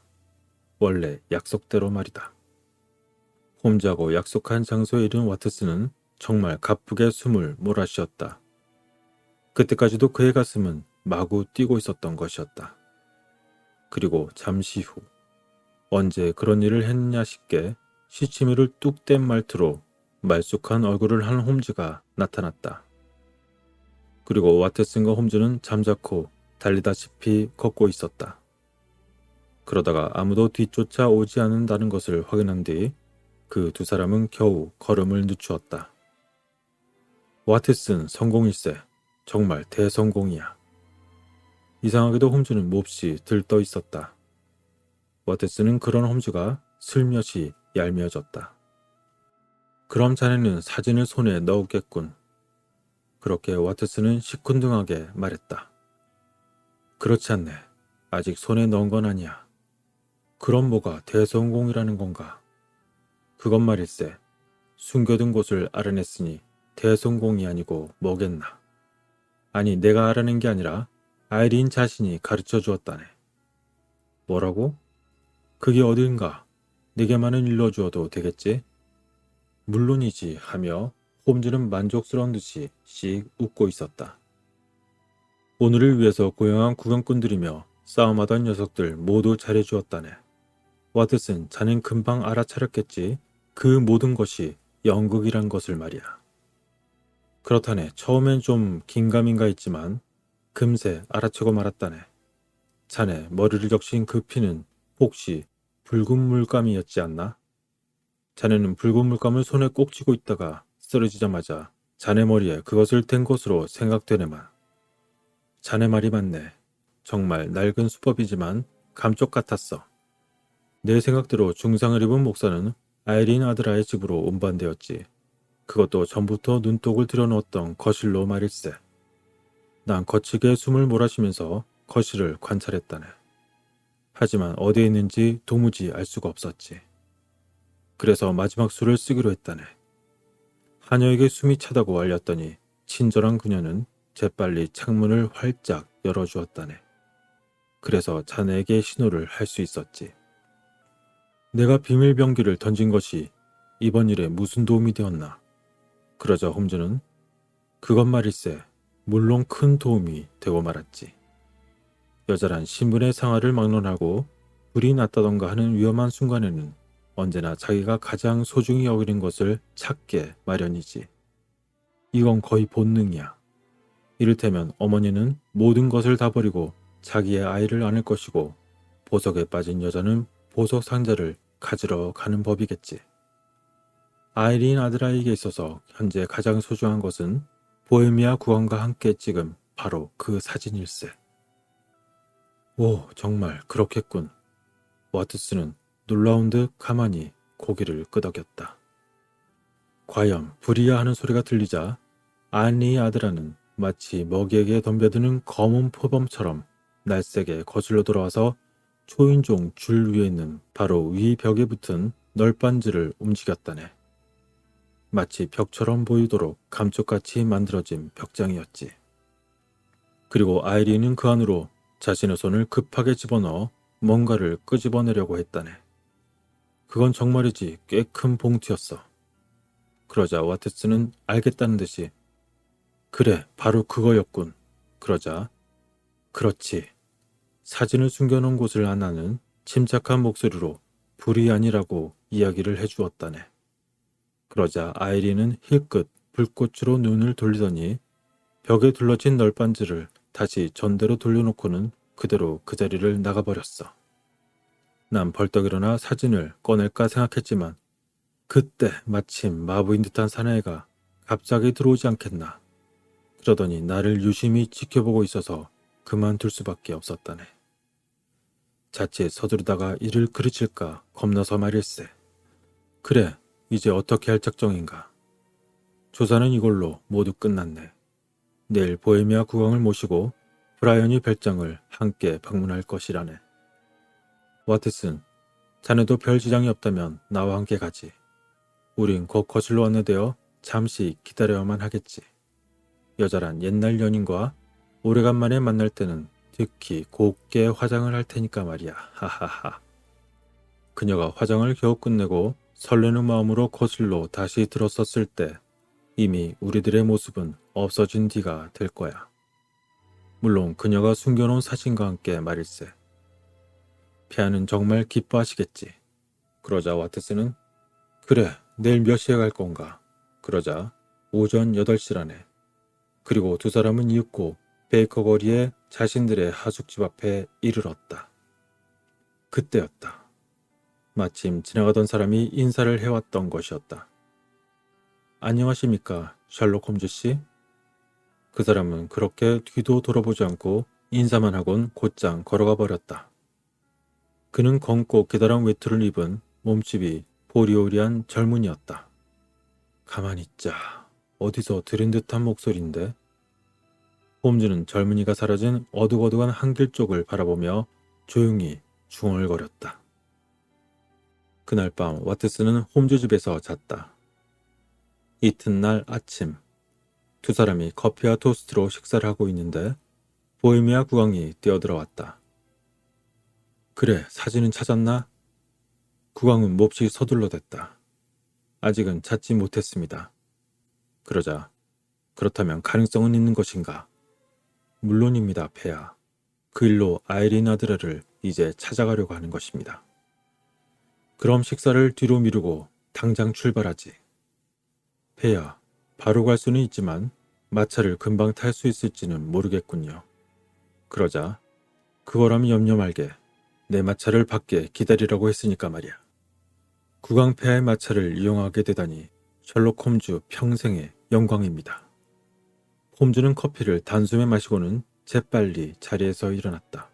원래 약속대로 말이다. 홈즈하고 약속한 장소에 이른 와트슨은 정말 가쁘게 숨을 몰아쉬었다. 그때까지도 그의 가슴은 마구 뛰고 있었던 것이었다. 그리고 잠시 후 언제 그런 일을 했냐 싶게 시치미를 뚝 뗀 말투로 말쑥한 얼굴을 한 홈즈가 나타났다. 그리고 와트슨과 홈즈는 잠자코 달리다시피 걷고 있었다. 그러다가 아무도 뒤쫓아 오지 않는다는 것을 확인한 뒤 그 두 사람은 겨우 걸음을 늦추었다. 와트슨 성공일세. 정말 대성공이야. 이상하게도 홈즈는 몹시 들떠 있었다. 와트슨은 그런 홈즈가 슬며시 얄미워졌다. 그럼 자네는 사진을 손에 넣었겠군. 그렇게 와트슨은 시큰둥하게 말했다. 그렇지 않네. 아직 손에 넣은 건 아니야. 그럼 뭐가 대성공이라는 건가? 그것 말일세. 숨겨둔 곳을 알아냈으니 대성공이 아니고 뭐겠나. 아니 내가 알아낸 게 아니라 아이린 자신이 가르쳐 주었다네. 뭐라고? 그게 어딘가? 내게만은 일러주어도 되겠지? 물론이지 하며 홈즈는 만족스러운 듯이 씩 웃고 있었다. 오늘을 위해서 고용한 구경꾼들이며 싸움하던 녀석들 모두 잘해주었다네. 와트슨, 자넨 금방 알아차렸겠지. 그 모든 것이 연극이란 것을 말이야. 그렇다네. 처음엔 좀 긴가민가 했지만 금세 알아채고 말았다네. 자네 머리를 적신 그 피는 혹시 붉은 물감이었지 않나? 자네는 붉은 물감을 손에 꼭 쥐고 있다가 쓰러지자마자 자네 머리에 그것을 댄 것으로 생각되네만. 자네 말이 맞네. 정말 낡은 수법이지만 감쪽 같았어. 내 생각대로 중상을 입은 목사는 아이린 아드라의 집으로 운반되었지. 그것도 전부터 눈독을 들여놓았던 거실로 말일세. 난 거치게 숨을 몰아쉬면서 거실을 관찰했다네. 하지만 어디에 있는지 도무지 알 수가 없었지. 그래서 마지막 수를 쓰기로 했다네. 하녀에게 숨이 차다고 알렸더니 친절한 그녀는 재빨리 창문을 활짝 열어주었다네. 그래서 자네에게 신호를 할 수 있었지. 내가 비밀 병기를 던진 것이 이번 일에 무슨 도움이 되었나? 그러자 홈즈는 그것 말일세. 물론 큰 도움이 되고 말았지. 여자란 신분의 상하를 막론하고 불이 났다던가 하는 위험한 순간에는 언제나 자기가 가장 소중히 여기는 것을 찾게 마련이지. 이건 거의 본능이야. 이를테면 어머니는 모든 것을 다 버리고 자기의 아이를 안을 것이고 보석에 빠진 여자는 보석 상자를 가지러 가는 법이겠지. 아이린 아드라에게 있어서 현재 가장 소중한 것은 보헤미아 국왕과 함께 찍은 바로 그 사진일세. 오, 정말 그렇겠군. 와트스는 놀라운 듯 가만히 고개를 끄덕였다. 과연 불이야 하는 소리가 들리자 안리의 아드라는 마치 먹이에게 덤벼드는 검은 표범처럼 날쌔게 거슬러 돌아와서 초인종 줄 위에 있는 바로 위 벽에 붙은 널빤지를 움직였다네. 마치 벽처럼 보이도록 감쪽같이 만들어진 벽장이었지. 그리고 아이린은 그 안으로 자신의 손을 급하게 집어넣어 뭔가를 끄집어내려고 했다네. 그건 정말이지 꽤 큰 봉투였어. 그러자 와트슨은 알겠다는 듯이 그래, 바로 그거였군. 그러자 그렇지. 사진을 숨겨놓은 곳을 안나는 침착한 목소리로 불이 아니라고 이야기를 해주었다네. 그러자 아이린은 힐끗 불꽃으로 눈을 돌리더니 벽에 둘러진 널빤지를 다시 전대로 돌려놓고는 그대로 그 자리를 나가버렸어. 난 벌떡 일어나 사진을 꺼낼까 생각했지만 그때 마침 마부인 듯한 사나이가 갑자기 들어오지 않겠나. 그러더니 나를 유심히 지켜보고 있어서 그만둘 수밖에 없었다네. 자칫 서두르다가 일을 그르칠까 겁나서 말일세. 그래, 이제 어떻게 할 작정인가. 조사는 이걸로 모두 끝났네. 내일 보헤미아 국왕을 모시고 브라이언이 별장을 함께 방문할 것이라네. 와트슨, 자네도 별 지장이 없다면 나와 함께 가지. 우린 곧 거실로 안내되어 잠시 기다려야만 하겠지. 여자란 옛날 연인과 오래간만에 만날 때는 특히 곱게 화장을 할 테니까 말이야. 하하하. 그녀가 화장을 겨우 끝내고 설레는 마음으로 거실로 다시 들어섰을 때 이미 우리들의 모습은 없어진 뒤가 될 거야. 물론 그녀가 숨겨놓은 사진과 함께 말일세. 폐하는 정말 기뻐하시겠지. 그러자 와트스는 그래, 내일 몇 시에 갈 건가? 그러자 오전 8시라네. 그리고 두 사람은 이윽고 베이커 거리에 자신들의 하숙집 앞에 이르렀다. 그때였다. 마침 지나가던 사람이 인사를 해왔던 것이었다. 안녕하십니까, 셜록 홈즈 씨? 그 사람은 그렇게 뒤도 돌아보지 않고 인사만 하곤 곧장 걸어가 버렸다. 그는 검고 기다란 외투를 입은 몸집이 보리오리한 젊은이였다. 가만히 있자. 어디서 들은 듯한 목소리인데? 홈즈는 젊은이가 사라진 어둑어둑한 한길 쪽을 바라보며 조용히 중얼거렸다. 그날 밤 와트스는 홈즈 집에서 잤다. 이튿날 아침 두 사람이 커피와 토스트로 식사를 하고 있는데 보헤미아 국왕이 뛰어들어왔다. 그래, 사진은 찾았나? 국왕은 몹시 서둘러댔다. 아직은 찾지 못했습니다. 그러자 그렇다면 가능성은 있는 것인가? 물론입니다, 폐하. 그 일로 아이린 아드레를 이제 찾아가려고 하는 것입니다. 그럼 식사를 뒤로 미루고 당장 출발하지. 폐하, 바로 갈 수는 있지만 마차를 금방 탈 수 있을지는 모르겠군요. 그러자 그거라면 염려 말게. 내 마차를 밖에 기다리라고 했으니까 말이야. 국왕폐하의 마차를 이용하게 되다니 셜록 홈즈 평생의 영광입니다. 홈즈는 커피를 단숨에 마시고는 재빨리 자리에서 일어났다.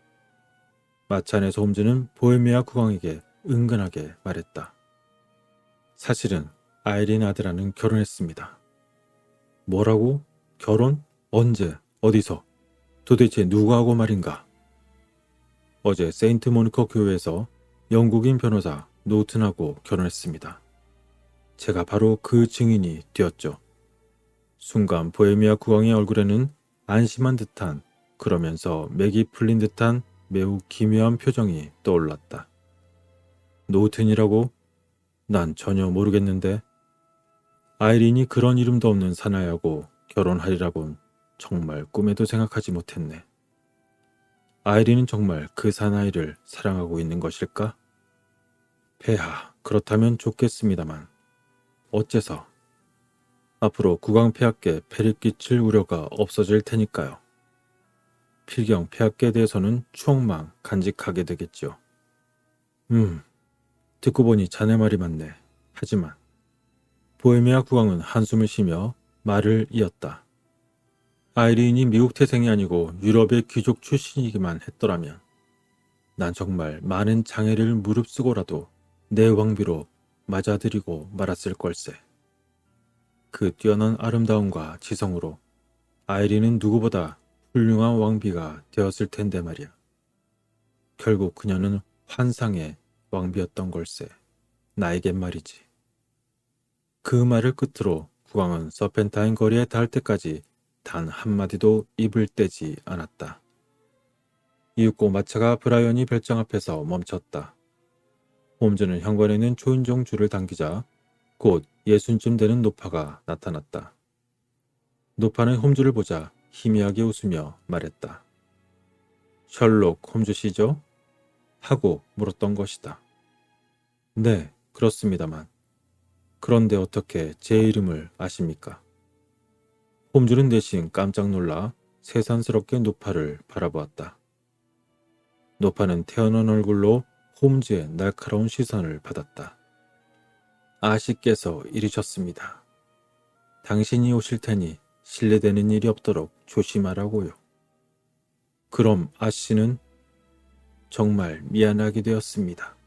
마차 안에서 홈즈는 보헤미아 국왕에게 은근하게 말했다. 사실은 아이린 아드라는 결혼했습니다. 뭐라고? 결혼? 언제? 어디서? 도대체 누구하고 말인가? 어제 세인트 모니커 교회에서 영국인 변호사 노튼하고 결혼했습니다. 제가 바로 그 증인이 되었죠. 순간 보헤미아 국왕의 얼굴에는 안심한 듯한 그러면서 맥이 풀린 듯한 매우 기묘한 표정이 떠올랐다. 노튼이라고? 난 전혀 모르겠는데. 아이린이 그런 이름도 없는 사나이하고 결혼하리라곤 정말 꿈에도 생각하지 못했네. 아이린은 정말 그 사나이를 사랑하고 있는 것일까? 폐하, 그렇다면 좋겠습니다만 어째서? 앞으로 국왕 폐하께 폐를 끼칠 우려가 없어질 테니까요. 필경 폐하께 대해서는 추억만 간직하게 되겠지요. 듣고 보니 자네 말이 맞네. 하지만 보헤미아 국왕은 한숨을 쉬며 말을 이었다. 아이린이 미국 태생이 아니고 유럽의 귀족 출신이기만 했더라면 난 정말 많은 장애를 무릅쓰고라도 내 왕비로 맞아들이고 말았을 걸세. 그 뛰어난 아름다움과 지성으로 아이린은 누구보다 훌륭한 왕비가 되었을 텐데 말이야. 결국 그녀는 환상의 왕비였던 걸세. 나에겐 말이지. 그 말을 끝으로 국왕은 서펜타인 거리에 닿을 때까지 단 한마디도 입을 떼지 않았다. 이윽고 마차가 브라이언이 별장 앞에서 멈췄다. 홈즈는 현관에 있는 초인종 줄을 당기자 곧 60쯤 되는 노파가 나타났다. 노파는 홈즈를 보자 희미하게 웃으며 말했다. 셜록 홈즈시죠? 하고 물었던 것이다. 네, 그렇습니다만. 그런데 어떻게 제 이름을 아십니까? 홈즈는 대신 깜짝 놀라 세산스럽게 노파를 바라보았다. 노파는 태어난 얼굴로 홈즈의 날카로운 시선을 받았다. 아씨께서 이르셨습니다. 당신이 오실 테니 실례되는 일이 없도록 조심하라고요. 그럼 아씨는 정말 미안하게 되었습니다.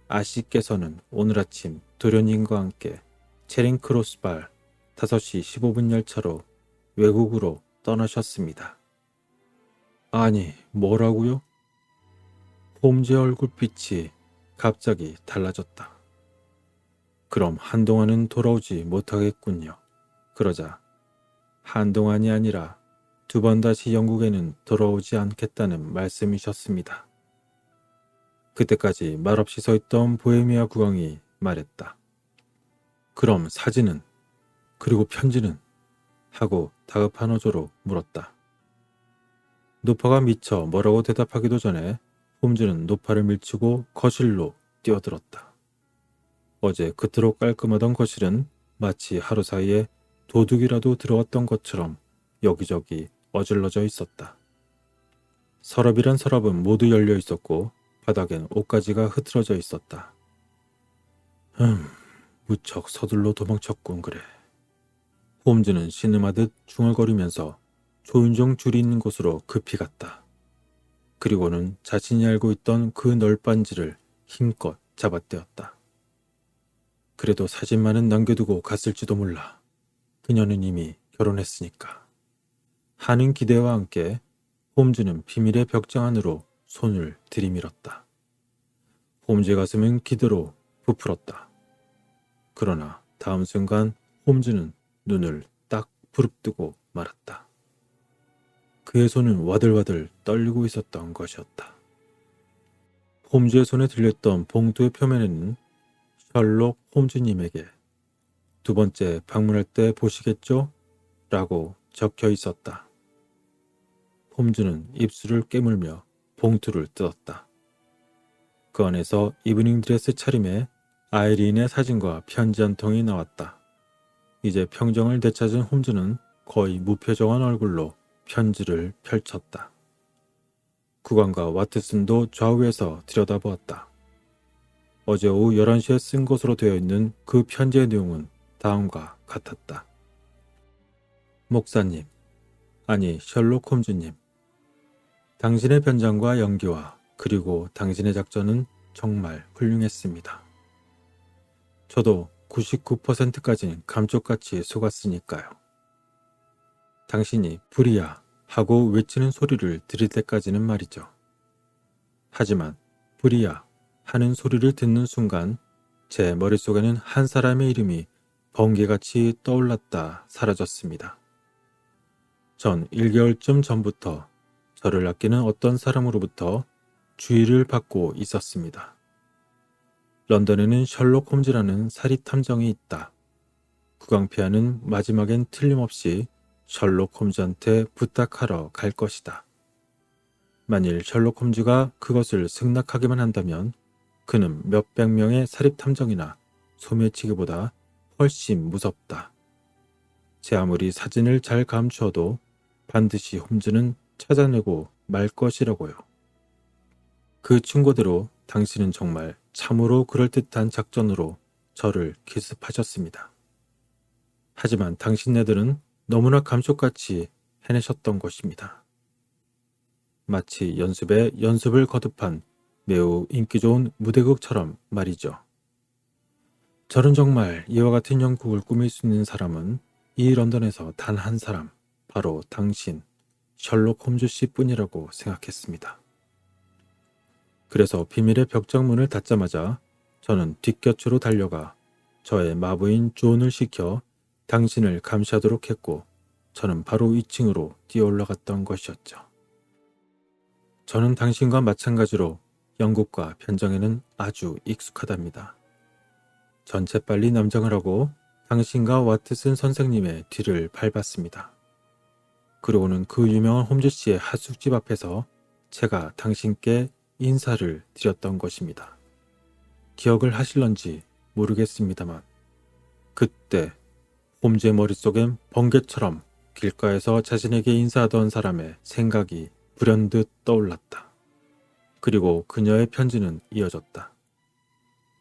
아씨께서는 오늘 아침 도련님과 함께 체링 크로스발 5시 15분 열차로 외국으로 떠나셨습니다. 아니, 뭐라고요? 홈즈의 얼굴빛이 갑자기 달라졌다. 그럼 한동안은 돌아오지 못하겠군요. 그러자 한동안이 아니라 2번 다시 영국에는 돌아오지 않겠다는 말씀이셨습니다. 그때까지 말없이 서있던 보헤미아 국왕이 말했다. 그럼 사진은? 그리고 편지는? 하고 다급한 어조로 물었다. 노파가 미처 뭐라고 대답하기도 전에 홈즈는 노파를 밀치고 거실로 뛰어들었다. 어제 그토록 깔끔하던 거실은 마치 하루 사이에 도둑이라도 들어왔던 것처럼 여기저기 어질러져 있었다. 서랍이란 서랍은 모두 열려 있었고 바닥엔 옷가지가 흐트러져 있었다. 무척 서둘러 도망쳤군 그래. 홈즈는 신음하듯 중얼거리면서 초인종 줄이 있는 곳으로 급히 갔다. 그리고는 자신이 알고 있던 그 널빤지를 힘껏 잡아떼었다. 그래도 사진만은 남겨두고 갔을지도 몰라. 그녀는 이미 결혼했으니까. 하는 기대와 함께 홈즈는 비밀의 벽장 안으로 손을 들이밀었다. 홈즈의 가슴은 기대로 부풀었다. 그러나 다음 순간 홈즈는 눈을 딱 부릅뜨고 말았다. 그의 손은 와들와들 떨리고 있었던 것이었다. 홈즈의 손에 들렸던 봉투의 표면에는 셜록 홈즈님에게 2번째 방문할 때 보시겠죠? 라고 적혀 있었다. 홈즈는 입술을 깨물며 봉투를 뜯었다. 그 안에서 이브닝 드레스 차림에 아이린의 사진과 편지 한 통이 나왔다. 이제 평정을 되찾은 홈즈는 거의 무표정한 얼굴로 편지를 펼쳤다. 국왕과 와트슨도 좌우에서 들여다보았다. 어제 오후 11시에 쓴 것으로 되어 있는 그 편지의 내용은 다음과 같았다. 목사님, 아니 셜록 홈즈님, 당신의 변장과 연기와 그리고 당신의 작전은 정말 훌륭했습니다. 저도 99%까지는 감쪽같이 속았으니까요. 당신이 불이야 하고 외치는 소리를 들을 때까지는 말이죠. 하지만 불이야 하는 소리를 듣는 순간 제 머릿속에는 한 사람의 이름이 번개같이 떠올랐다 사라졌습니다. 전 1개월쯤 전부터 저를 아끼는 어떤 사람으로부터 주의를 받고 있었습니다. 런던에는 셜록 홈즈라는 사립탐정이 있다. 국왕폐하는 마지막엔 틀림없이 셜록 홈즈한테 부탁하러 갈 것이다. 만일 셜록 홈즈가 그것을 승낙하기만 한다면 그는 몇백 명의 사립탐정이나 소매치기보다 훨씬 무섭다. 제 아무리 사진을 잘 감추어도 반드시 홈즈는 찾아내고 말 것이라고요. 그 충고대로 당신은 정말 참으로 그럴듯한 작전으로 저를 기습하셨습니다. 하지만 당신네들은 너무나 감쪽같이 해내셨던 것입니다. 마치 연습에 연습을 거듭한 매우 인기 좋은 무대극처럼 말이죠. 저는 정말 이와 같은 연극을 꾸밀 수 있는 사람은 이 런던에서 단 한 사람, 바로 당신, 셜록 홈즈 씨뿐이라고 생각했습니다. 그래서 비밀의 벽장 문을 닫자마자 저는 뒷곁으로 달려가 저의 마부인 존을 시켜 당신을 감시하도록 했고 저는 바로 2층으로 뛰어 올라갔던 것이었죠. 저는 당신과 마찬가지로 영국과 변정에는 아주 익숙하답니다. 전 재빨리 남정을 하고 당신과 와트슨 선생님의 뒤를 밟았습니다. 그러고는 그 유명한 홈즈 씨의 하숙집 앞에서 제가 당신께 인사를 드렸던 것입니다. 기억을 하실런지 모르겠습니다만 그때 홈즈의 머릿속엔 번개처럼 길가에서 자신에게 인사하던 사람의 생각이 불현듯 떠올랐다. 그리고 그녀의 편지는 이어졌다.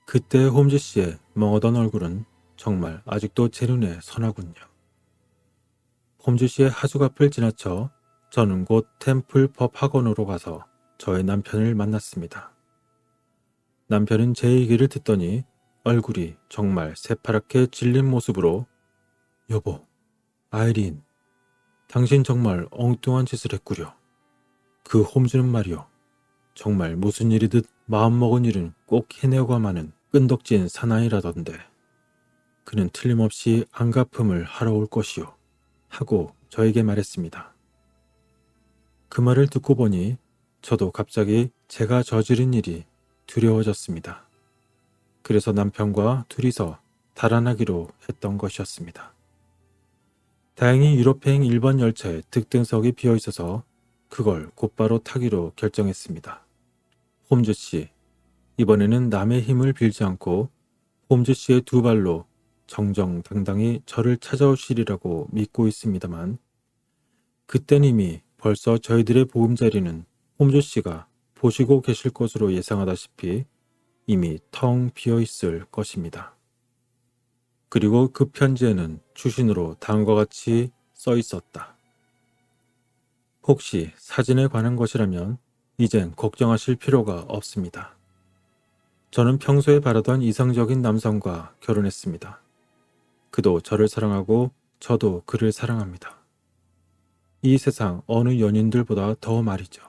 그때 홈즈 씨의 멍하던 얼굴은 정말 아직도 제 눈에 선하군요. 홈즈 씨의 하숙 앞을 지나쳐 저는 곧 템플 법 학원으로 가서 저의 남편을 만났습니다. 남편은 제 얘기를 듣더니 얼굴이 정말 새파랗게 질린 모습으로 여보, 아이린, 당신 정말 엉뚱한 짓을 했구려. 그 홈즈는 말이요. 정말 무슨 일이듯 마음먹은 일은 꼭 해내고만 끈덕진 사나이라던데. 그는 틀림없이 안갚음을 하러 올 것이요. 하고 저에게 말했습니다. 그 말을 듣고 보니 저도 갑자기 제가 저지른 일이 두려워졌습니다. 그래서 남편과 둘이서 달아나기로 했던 것이었습니다. 다행히 유럽행 1번 열차에 특등석이 비어 있어서 그걸 곧바로 타기로 결정했습니다. 홈즈 씨, 이번에는 남의 힘을 빌지 않고 홈즈 씨의 두 발로 정정당당히 저를 찾아오시리라고 믿고 있습니다만 그땐 이미 벌써 저희들의 보금자리는 홈즈 씨가 보시고 계실 것으로 예상하다시피 이미 텅 비어 있을 것입니다. 그리고 그 편지에는 추신으로 다음과 같이 써 있었다. 혹시 사진에 관한 것이라면 이젠 걱정하실 필요가 없습니다. 저는 평소에 바라던 이상적인 남성과 결혼했습니다. 그도 저를 사랑하고 저도 그를 사랑합니다. 이 세상 어느 연인들보다 더 말이죠.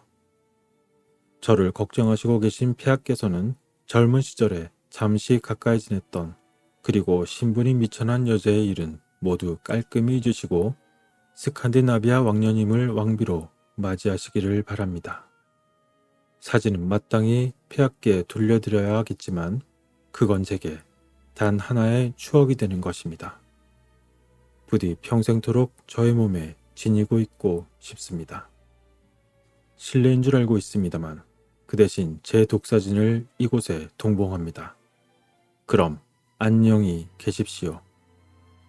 저를 걱정하시고 계신 폐하께서는 젊은 시절에 잠시 가까이 지냈던 그리고 신분이 미천한 여자의 일은 모두 깔끔히 잊으시고 스칸디나비아 왕년임을 왕비로 맞이하시기를 바랍니다. 사진은 마땅히 폐하께 돌려드려야 하겠지만 그건 제게 단 하나의 추억이 되는 것입니다. 부디 평생토록 저의 몸에 지니고 있고 싶습니다. 실례인 줄 알고 있습니다만 그 대신 제 독사진을 이곳에 동봉합니다. 그럼 안녕히 계십시오.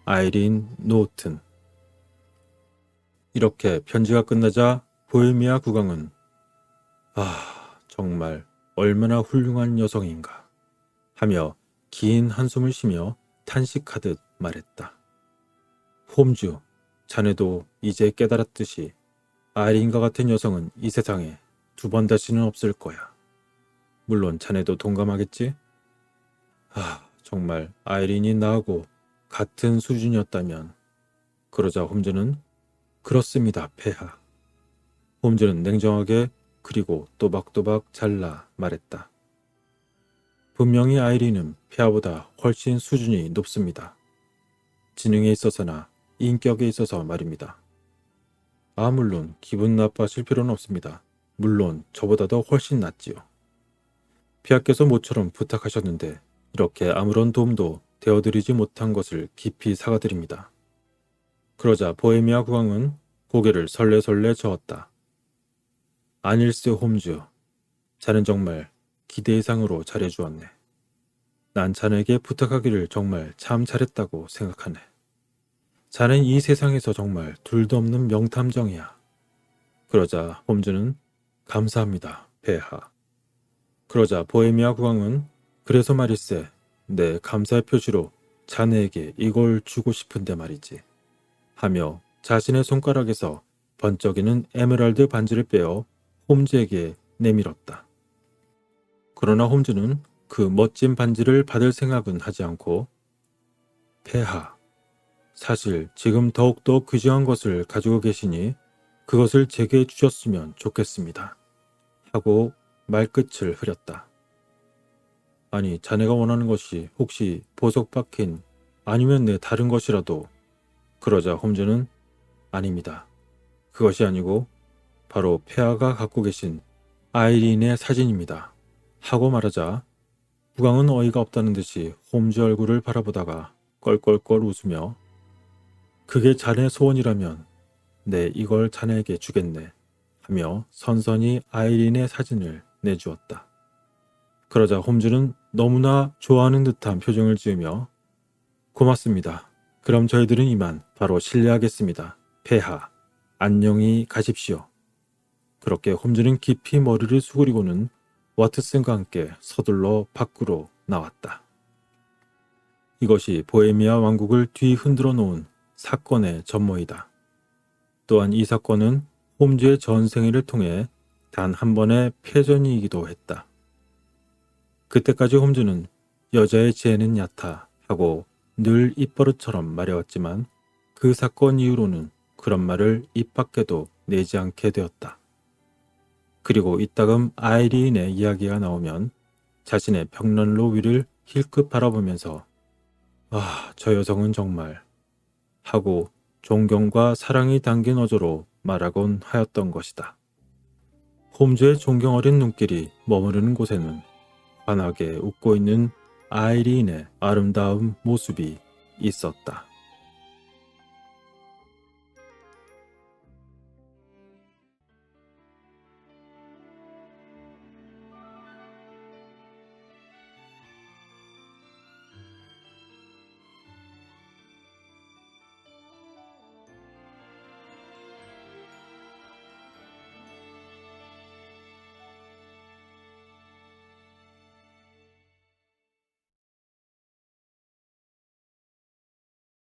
아이린 노튼. 이렇게 편지가 끝나자 보헤미아 국왕은 정말 얼마나 훌륭한 여성인가 하며 긴 한숨을 쉬며 탄식하듯 말했다. 홈즈, 자네도 이제 깨달았듯이 아이린과 같은 여성은 이 세상에 두 번 다시는 없을 거야. 물론 자네도 동감하겠지? 정말 아이린이 나하고 같은 수준이었다면. 그러자 홈즈는 그렇습니다, 폐하. 홈즈는 냉정하게 그리고 또박또박 잘라 말했다. 분명히 아이린은 폐하보다 훨씬 수준이 높습니다. 지능에 있어서나 인격에 있어서 말입니다. 물론 기분 나빠하실 필요는 없습니다. 물론 저보다도 훨씬 낫지요. 폐하께서 모처럼 부탁하셨는데 이렇게 아무런 도움도 되어드리지 못한 것을 깊이 사과드립니다. 그러자 보헤미아 국왕은 고개를 설레설레 저었다. 아닐스 홈즈, 자넨 정말 기대 이상으로 잘해주었네. 난 자네에게 부탁하기를 정말 참 잘했다고 생각하네. 자넨 이 세상에서 정말 둘도 없는 명탐정이야. 그러자 홈즈는 감사합니다, 폐하. 그러자 보헤미아 국왕은 그래서 말일세, 내 감사의 표시로 자네에게 이걸 주고 싶은데 말이지. 하며 자신의 손가락에서 번쩍이는 에메랄드 반지를 빼어 홈즈에게 내밀었다. 그러나 홈즈는 그 멋진 반지를 받을 생각은 하지 않고 폐하, 사실 지금 더욱더 귀중한 것을 가지고 계시니 그것을 제게 주셨으면 좋겠습니다. 하고 말끝을 흐렸다. 아니, 자네가 원하는 것이 혹시 보석 박힌 아니면 내 다른 것이라도. 그러자 홈즈는 아닙니다. 그것이 아니고 바로 폐하가 갖고 계신 아이린의 사진입니다. 하고 말하자 국왕은 어이가 없다는 듯이 홈즈 얼굴을 바라보다가 껄껄껄 웃으며 그게 자네 소원이라면 네, 이걸 자네에게 주겠네 하며 선선히 아이린의 사진을 내주었다. 그러자 홈즈는 너무나 좋아하는 듯한 표정을 지으며 고맙습니다. 그럼 저희들은 이만 바로 실례하겠습니다. 폐하, 안녕히 가십시오. 그렇게 홈즈는 깊이 머리를 수그리고는 와트슨과 함께 서둘러 밖으로 나왔다. 이것이 보헤미아 왕국을 뒤흔들어 놓은 사건의 전모이다. 또한 이 사건은 홈즈의 전생애를 통해 단 한 번의 패전이기도 했다. 그때까지 홈즈는 여자의 지혜는 얕아 하고 늘 입버릇처럼 말해왔지만 그 사건 이후로는 그런 말을 입 밖에도 내지 않게 되었다. 그리고 이따금 아이린의 이야기가 나오면 자신의 벽난로 위를 힐끗 바라보면서 아, 저 여성은 정말 하고 존경과 사랑이 담긴 어조로 말하곤 하였던 것이다. 홈즈의 존경 어린 눈길이 머무르는 곳에는 환하게 웃고 있는 아이린의 아름다운 모습이 있었다.